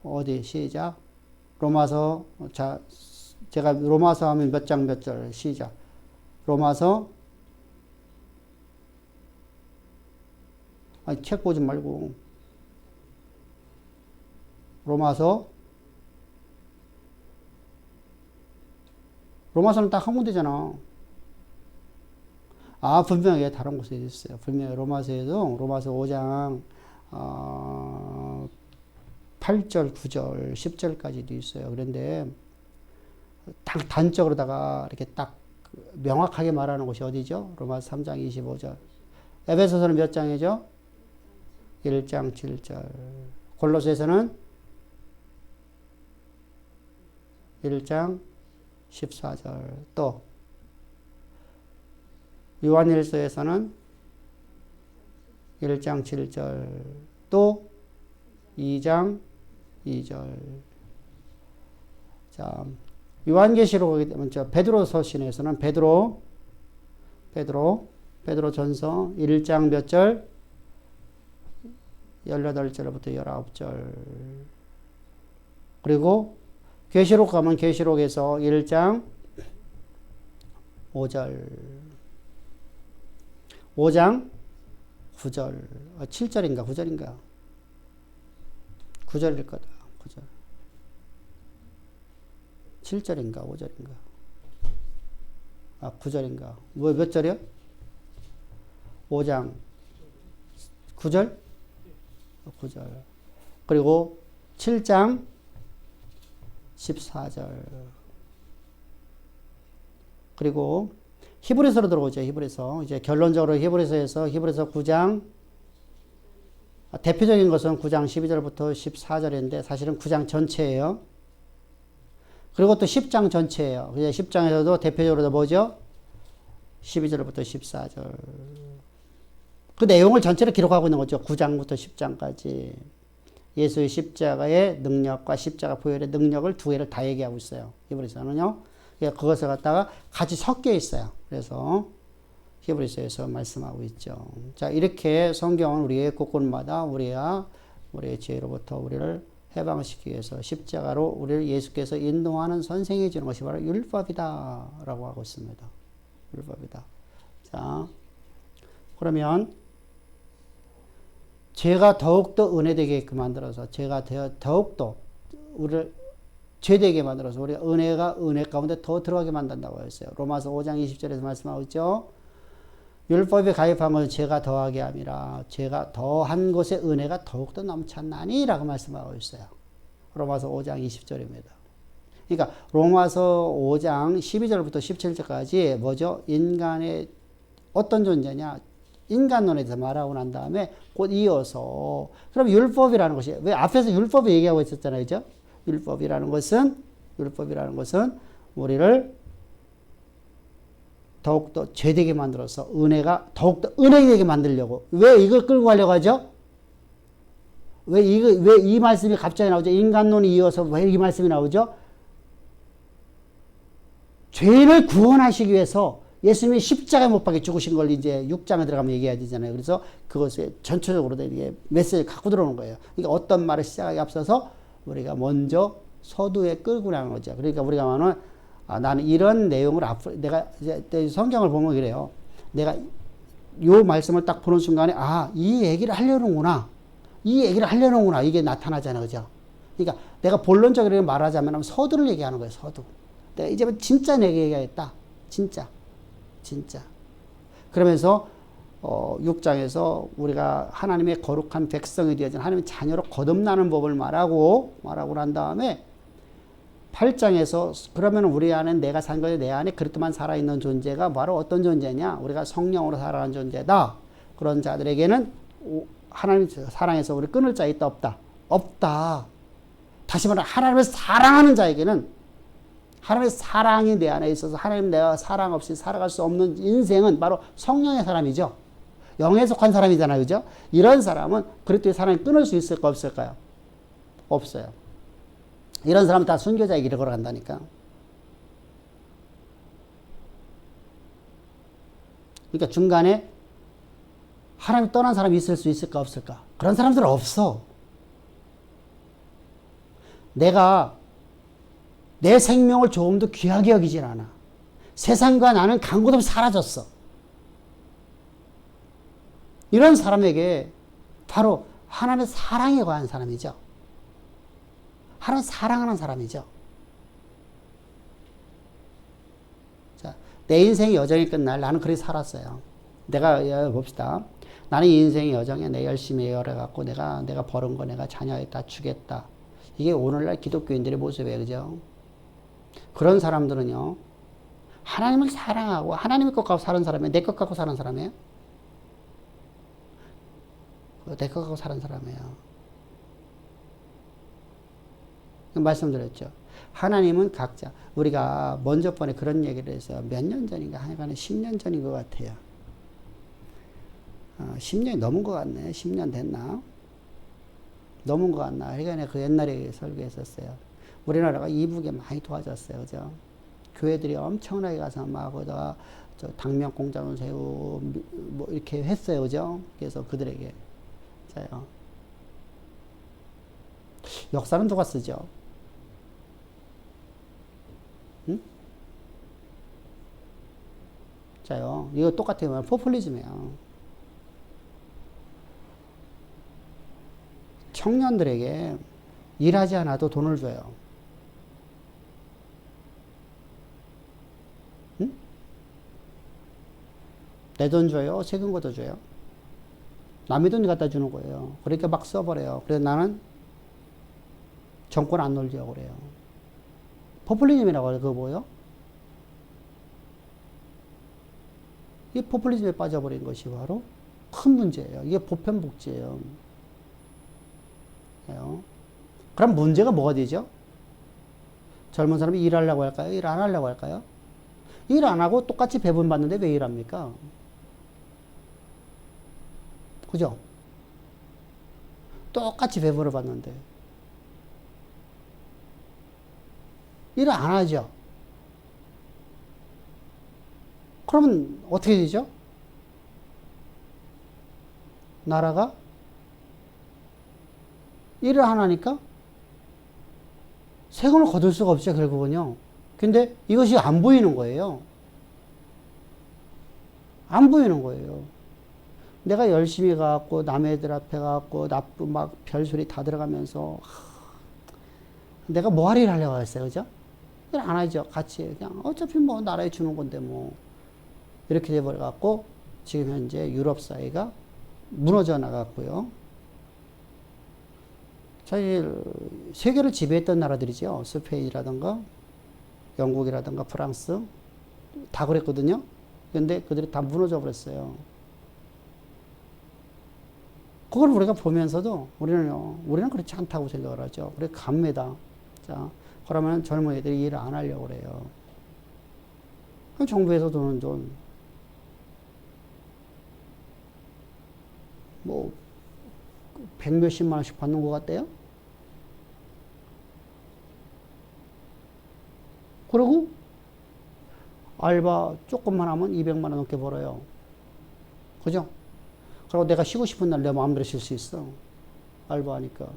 어디 시작? 로마서 자 제가 로마서 하면 몇 장 몇 절 시작. 로마서 아니 책 보지 말고 로마서는 딱 한 군데잖아. 아 분명히 다른 곳에 있어요. 분명히 로마서에도 로마서 5장 8절, 9절, 10절까지도 있어요. 그런데 딱 단적으로다가 이렇게 딱 명확하게 말하는 곳이 어디죠? 로마서 3장 25절. 에베소서는 몇 장이죠? 1장 7절. 골로새서는 1장 14절. 또 요한일서에서는 1장 7절. 또 2장 2절. 자, 요한계시록 베드로서 신에서는 베드로전서 1장 몇 절? 18절부터 19절. 그리고 계시록 가면 계시록에서 1장 5절. 5장 9절. 7절인가 9절인가? 9절일 거다. 9절. 7절인가 5절인가? 9절인가? 뭐 몇 절이요? 5장 9절? 9절. 그리고 7장 14절. 그리고 히브리서로 들어오죠. 히브리서. 이제 결론적으로 히브리서 9장 대표적인 것은 9장 12절부터 14절인데 사실은 9장 전체예요. 그리고 또 10장 전체예요. 10장에서도 대표적으로 뭐죠? 12절부터 14절. 그 내용을 전체를 기록하고 있는 거죠. 9장부터 10장까지. 예수의 십자가의 능력과 십자가 보혈의 능력을 두 개를 다 얘기하고 있어요. 히브리서는요. 그것을 갖다가 같이 섞여 있어요. 그래서 히브리서에서 말씀하고 있죠. 자, 이렇게 성경은 우리의 곳곳마다 우리의 죄로부터 우리를 해방시키기 위해서 십자가로 우리를 예수께서 인도하는 선생이 주는 것이 바로 율법이다 라고 하고 있습니다. 율법이다. 자, 그러면 죄가 더욱더 은혜되게 만들어서 죄가 더욱더 우리를 죄되게 만들어서 우리가 은혜 가운데 더 들어가게 만든다고 했어요. 로마서 5장 20절에서 말씀하고 있죠. 율법에 가입한 것은 죄가 더하게 함이라 죄가 더한 것에 은혜가 더욱더 넘쳤나니 라고 말씀하고 있어요. 로마서 5장 20절입니다. 그러니까 로마서 5장 12절부터 17절까지 뭐죠? 인간의 어떤 존재냐? 인간론에 대해서 말하고 난 다음에 곧 이어서 그럼 율법이라는 것이 왜 앞에서 율법을 얘기하고 있었잖아요. 그죠? 율법이라는 것은 우리를 더욱더 죄되게 만들어서 은혜가 더욱더 은혜되게 만들려고. 왜 이걸 끌고 가려고 하죠? 왜 이 말씀이 갑자기 나오죠? 인간론이 이어서 왜 이 말씀이 나오죠? 죄를 구원하시기 위해서 예수님이 십자가에 못 박혀 죽으신 걸 이제 6장에 들어가면 얘기해야 되잖아요. 그래서 그것을 전체적으로 이게 메시지를 갖고 들어오는 거예요. 그러니까 어떤 말을 시작하기 앞서서 우리가 먼저 서두에 끌고 나가는 거죠. 그러니까 우리가 말하는 나는 이런 내용을 앞으로 내가 이제 성경을 보면 그래요. 내가 요 말씀을 딱 보는 순간에 이 얘기를 하려는구나. 이게 나타나잖아요. 그죠? 그러니까 내가 본론적으로 말하자면 서두를 얘기하는 거예요. 서두. 내가 이제 진짜 내가 얘기하겠다. 진짜. 그러면서 6장에서 우리가 하나님의 거룩한 백성이 되어진 하나님의 자녀로 거듭나는 법을 말하고 난 다음에 8장에서 그러면 우리 안에 내가 산 것에 내 안에 그리스도만 살아있는 존재가 바로 어떤 존재냐? 우리가 성령으로 살아가는 존재다. 그런 자들에게는 하나님 사랑에서 우리 끊을 자 있다 없다. 다시 말하면 하나님을 사랑하는 자에게는 하나님의 사랑이 내 안에 있어서 하나님 내가 사랑 없이 살아갈 수 없는 인생은 바로 성령의 사람이죠. 영에 속한 사람이잖아요. 그죠? 이런 사람은 그리스도의 사랑을 끊을 수 있을까 없을까요? 없어요. 이런 사람은 다 순교자의 길을 걸어간다니까. 그러니까 중간에 하나님 떠난 사람이 있을 수 있을까 없을까? 그런 사람들은 없어. 내가 내 생명을 조금도 귀하게 여기질 않아. 세상과 나는 강구도 없이 사라졌어. 이런 사람에게 바로 하나님의 사랑에 관한 사람이죠. 하나님 사랑하는 사람이죠. 자, 내 인생의 여정이 끝날 나는 그렇게 살았어요. 내가 봅시다. 나는 이 인생의 여정에 내 열심히 해갖고 내가 벌은 거 내가 자녀에 다 주겠다. 이게 오늘날 기독교인들의 모습이에요. 그죠? 그런 사람들은요, 하나님을 사랑하고 하나님의 것 갖고 사는 사람이에요? 내 것 갖고 사는 사람이에요? 내 것 갖고 사는 사람이에요. 말씀드렸죠. 하나님은 각자, 우리가 먼저 번에 그런 얘기를 해서 몇 년 전인가, 하여간에 10년 전인 것 같아요. 10년이 넘은 것 같네. 10년 됐나? 넘은 것 같나? 하여간에 그 옛날에 설교했었어요. 우리나라가 이북에 많이 도와줬어요. 그죠? 교회들이 엄청나게 가서 막 거기다가 당면 공장을 세우고 뭐 이렇게 했어요. 그죠? 그래서 그들에게. 자요. 역사는 누가 쓰죠? 응? 자요. 이거 똑같아요. 포퓰리즘이에요. 청년들에게 일하지 않아도 돈을 줘요. 응? 내 돈 줘요? 세금 걷어 줘요? 남의 돈 갖다 주는 거예요. 그러니까 막 써버려요. 그래서 나는 정권 안 놀려고 그래요. 포퓰리즘이라고 해요. 그거 뭐예요? 이 포퓰리즘에 빠져버린 것이 바로 큰 문제예요. 이게 보편복지예요. 그럼 문제가 뭐가 되죠? 젊은 사람이 일하려고 할까요? 일 안 하려고 할까요? 일 안 하고 똑같이 배분받는데 왜 일합니까? 그죠? 똑같이 배분을 받는데 일을 안 하죠. 그러면 어떻게 되죠? 나라가 일을 안 하니까 세금을 거둘 수가 없죠, 결국은요. 근데 이것이 안 보이는 거예요. 안 보이는 거예요. 내가 열심히 가갖고 남의 애들 앞에 가갖고 나쁜 막 별소리 다 들어가면서 내가 뭐 할 일 하려고 했어요, 그죠? 일 안 하죠, 같이. 그냥 어차피 뭐 나라에 주는 건데 뭐. 이렇게 돼버려갖고 지금 현재 유럽 사회가 무너져 나갔고요. 사실 세계를 지배했던 나라들이죠. 스페인이라든가 영국이라든가 프랑스 다 그랬거든요. 근데 그들이 다 무너져 버렸어요. 그걸 우리가 보면서도 우리는 그렇지 않다고 생각을 하죠. 그래 갑니다. 자, 그러면 젊은 애들이 일을 안 하려고 그래요. 정부에서 돈은 좀 뭐 100몇십만 원씩 받는 것 같대요. 그리고 알바 조금만 하면 200만 원 넘게 벌어요. 그죠? 그리고 내가 쉬고 싶은 날 내 마음대로 쉴 수 있어. 알바하니까.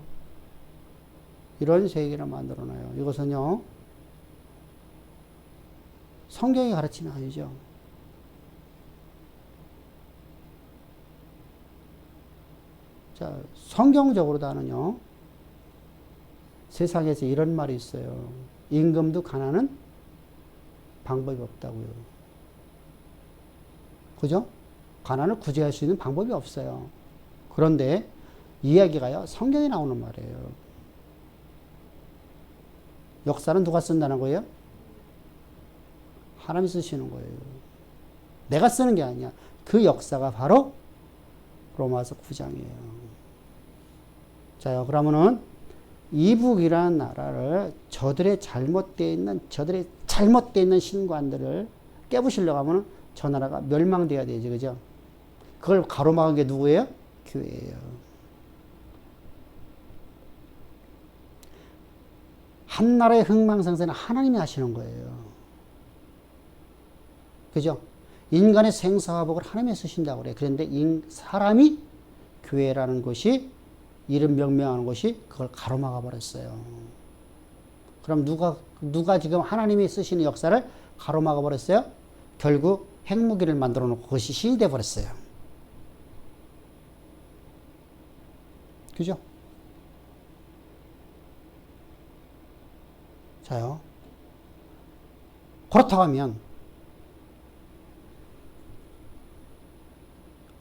이런 세계를 만들어놔요. 이것은요, 성경이 가르치는 아니죠. 자, 성경적으로다는요, 세상에서 이런 말이 있어요. 임금도 가난은 방법이 없다고요. 그죠? 가난을 구제할 수 있는 방법이 없어요. 그런데 이야기가요, 성경에 나오는 말이에요. 역사는 누가 쓴다는 거예요? 하나님이 쓰시는 거예요. 내가 쓰는 게 아니야. 그 역사가 바로 로마서 9장이에요. 자요, 그러면은 이북이라는 나라를 저들의 잘못되어 있는 신관들을 깨부시려고 하면은 저 나라가 멸망돼야 되지, 그죠? 그걸 가로막은 게 누구예요? 교회예요. 한 나라의 흥망성쇠는 하나님이 하시는 거예요. 그죠? 인간의 생사화복을 하나님이 쓰신다고 그래요. 그런데 사람이 교회라는 것이 이름 명명하는 것이 그걸 가로막아 버렸어요. 그럼 누가 지금 하나님이 쓰시는 역사를 가로막아 버렸어요? 결국 핵무기를 만들어 놓고 그것이 신이 돼 버렸어요. 그죠? 자요. 그렇다고 하면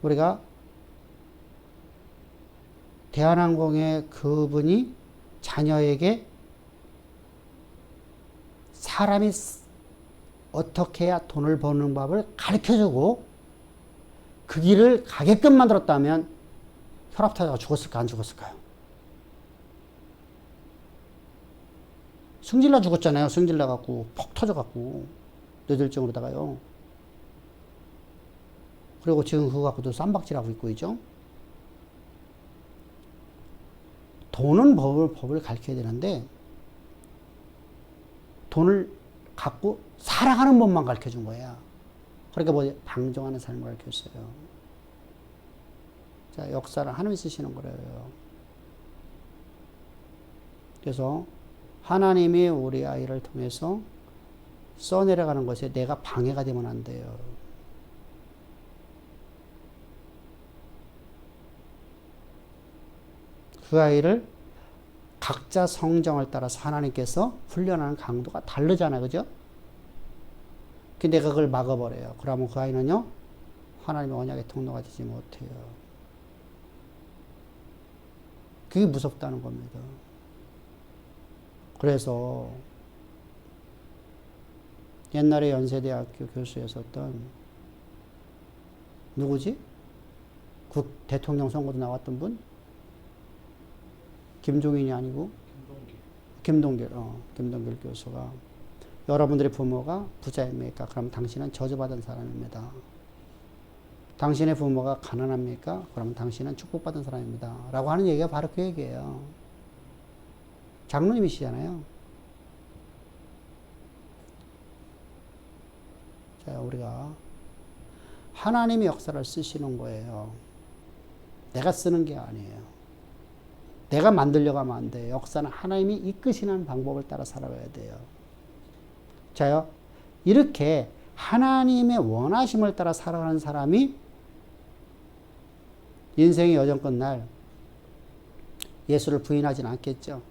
우리가 대한항공의 그분이 자녀에게 사람이 어떻게 해야 돈을 버는 법을 가르쳐주고 그 길을 가게끔 만들었다면 혈압 타다가 죽었을까 안 죽었을까요? 승질나 죽었잖아요. 승질나 갖고 폭 터져 갖고 뇌졸중으로다가요. 그리고 지금 그거 갖고도 쌈박질하고 있고 있죠. 돈은 법을 가르쳐야 되는데 돈을 갖고 살아가는 법만 가르쳐 준 거야. 그러니까 뭐 방종하는 삶을 가르쳤어요. 자, 역사를 하나님이 쓰시는 거예요. 그래서 하나님이 우리 아이를 통해서 써내려가는 것에 내가 방해가 되면 안 돼요. 그 아이를 각자 성정을 따라서 하나님께서 훈련하는 강도가 다르잖아요. 그죠? 근데 내가 그걸 막아버려요. 그러면 그 아이는요, 하나님의 언약의 통로가 되지 못해요. 그게 무섭다는 겁니다. 그래서 옛날에 연세대학교 교수였었던 누구지? 대통령 선거도 나왔던 분? 김종인이 아니고 김동길 교수가 여러분들의 부모가 부자입니까? 그럼 당신은 저주받은 사람입니다. 당신의 부모가 가난합니까? 그러면 당신은 축복받은 사람입니다. 라고 하는 얘기가 바로 그 얘기예요. 장로님이시잖아요. 자, 우리가 하나님의 역사를 쓰시는 거예요. 내가 쓰는 게 아니에요. 내가 만들려고 하면 안 돼요. 역사는 하나님이 이끄시는 방법을 따라 살아가야 돼요. 자요, 이렇게 하나님의 원하심을 따라 살아가는 사람이 인생의 여정 끝날 예수를 부인하진 않겠죠.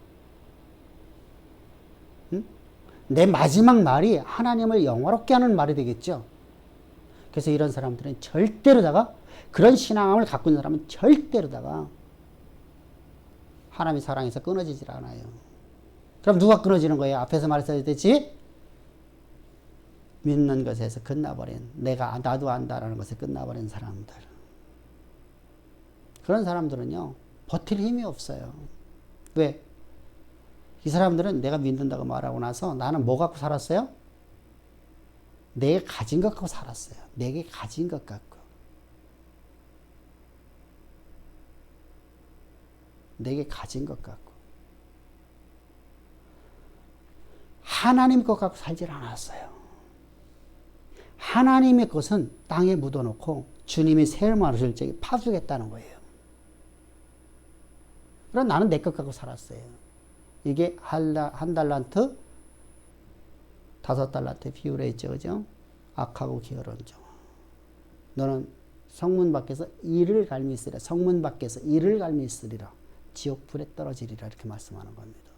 응? 내 마지막 말이 하나님을 영화롭게 하는 말이 되겠죠. 그래서 이런 사람들은 절대로다가 그런 신앙을 갖고 있는 사람은 절대로다가 하나님의 사랑에서 끊어지질 않아요. 그럼 누가 끊어지는 거예요? 앞에서 말했듯이 믿는 것에서 끝나버린, 나도 안다라는 것에 끝나버린 사람들. 그런 사람들은요, 버틸 힘이 없어요. 왜? 이 사람들은 내가 믿는다고 말하고 나서 나는 뭐 갖고 살았어요? 내가 가진 것 갖고 살았어요. 내게 가진 것 갖고. 내게 가진 것 갖고. 하나님 것 갖고 살질 않았어요. 하나님의 것은 땅에 묻어놓고 주님이 세월만을 적에 파주겠다는 거예요. 그럼 나는 내 것 갖고 살았어요. 이게 한 달란트, 5달란트 비율에 있죠. 그죠? 악하고 게으른 종. 너는 성문 밖에서 이를 갈미 있으리라. 성문 밖에서 이를 갈미 있으리라. 지옥 불에 떨어지리라. 이렇게 말씀하는 겁니다.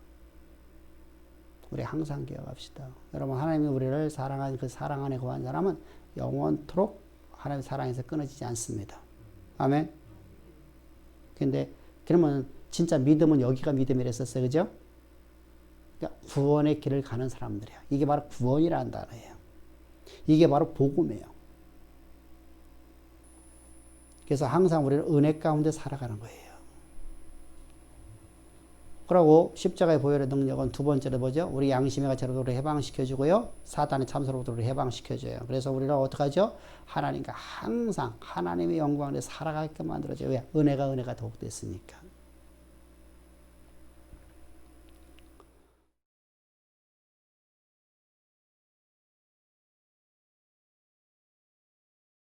우리 항상 기억합시다. 여러분, 하나님이 우리를 사랑한 그 사랑 안에 거한 사람은 영원토록 하나님의 사랑에서 끊어지지 않습니다. 아멘. 근데 그러면 진짜 믿음은 여기가 믿음이랬었어요. 그죠? 그러니까 구원의 길을 가는 사람들이야. 이게 바로 구원이라는 단어예요. 이게 바로 복음이에요. 그래서 항상 우리는 은혜 가운데 살아가는 거예요. 그리고 십자가의 보혈의 능력은 두 번째로 뭐죠? 우리 양심의 가치로부터 우리를 해방시켜주고요. 사단의 참소로부터 우리를 해방시켜줘요. 그래서 우리는 어떻게 하죠? 하나님과 항상 하나님의 영광을 살아가게끔 만들어줘요. 왜? 은혜가 더욱 됐으니까.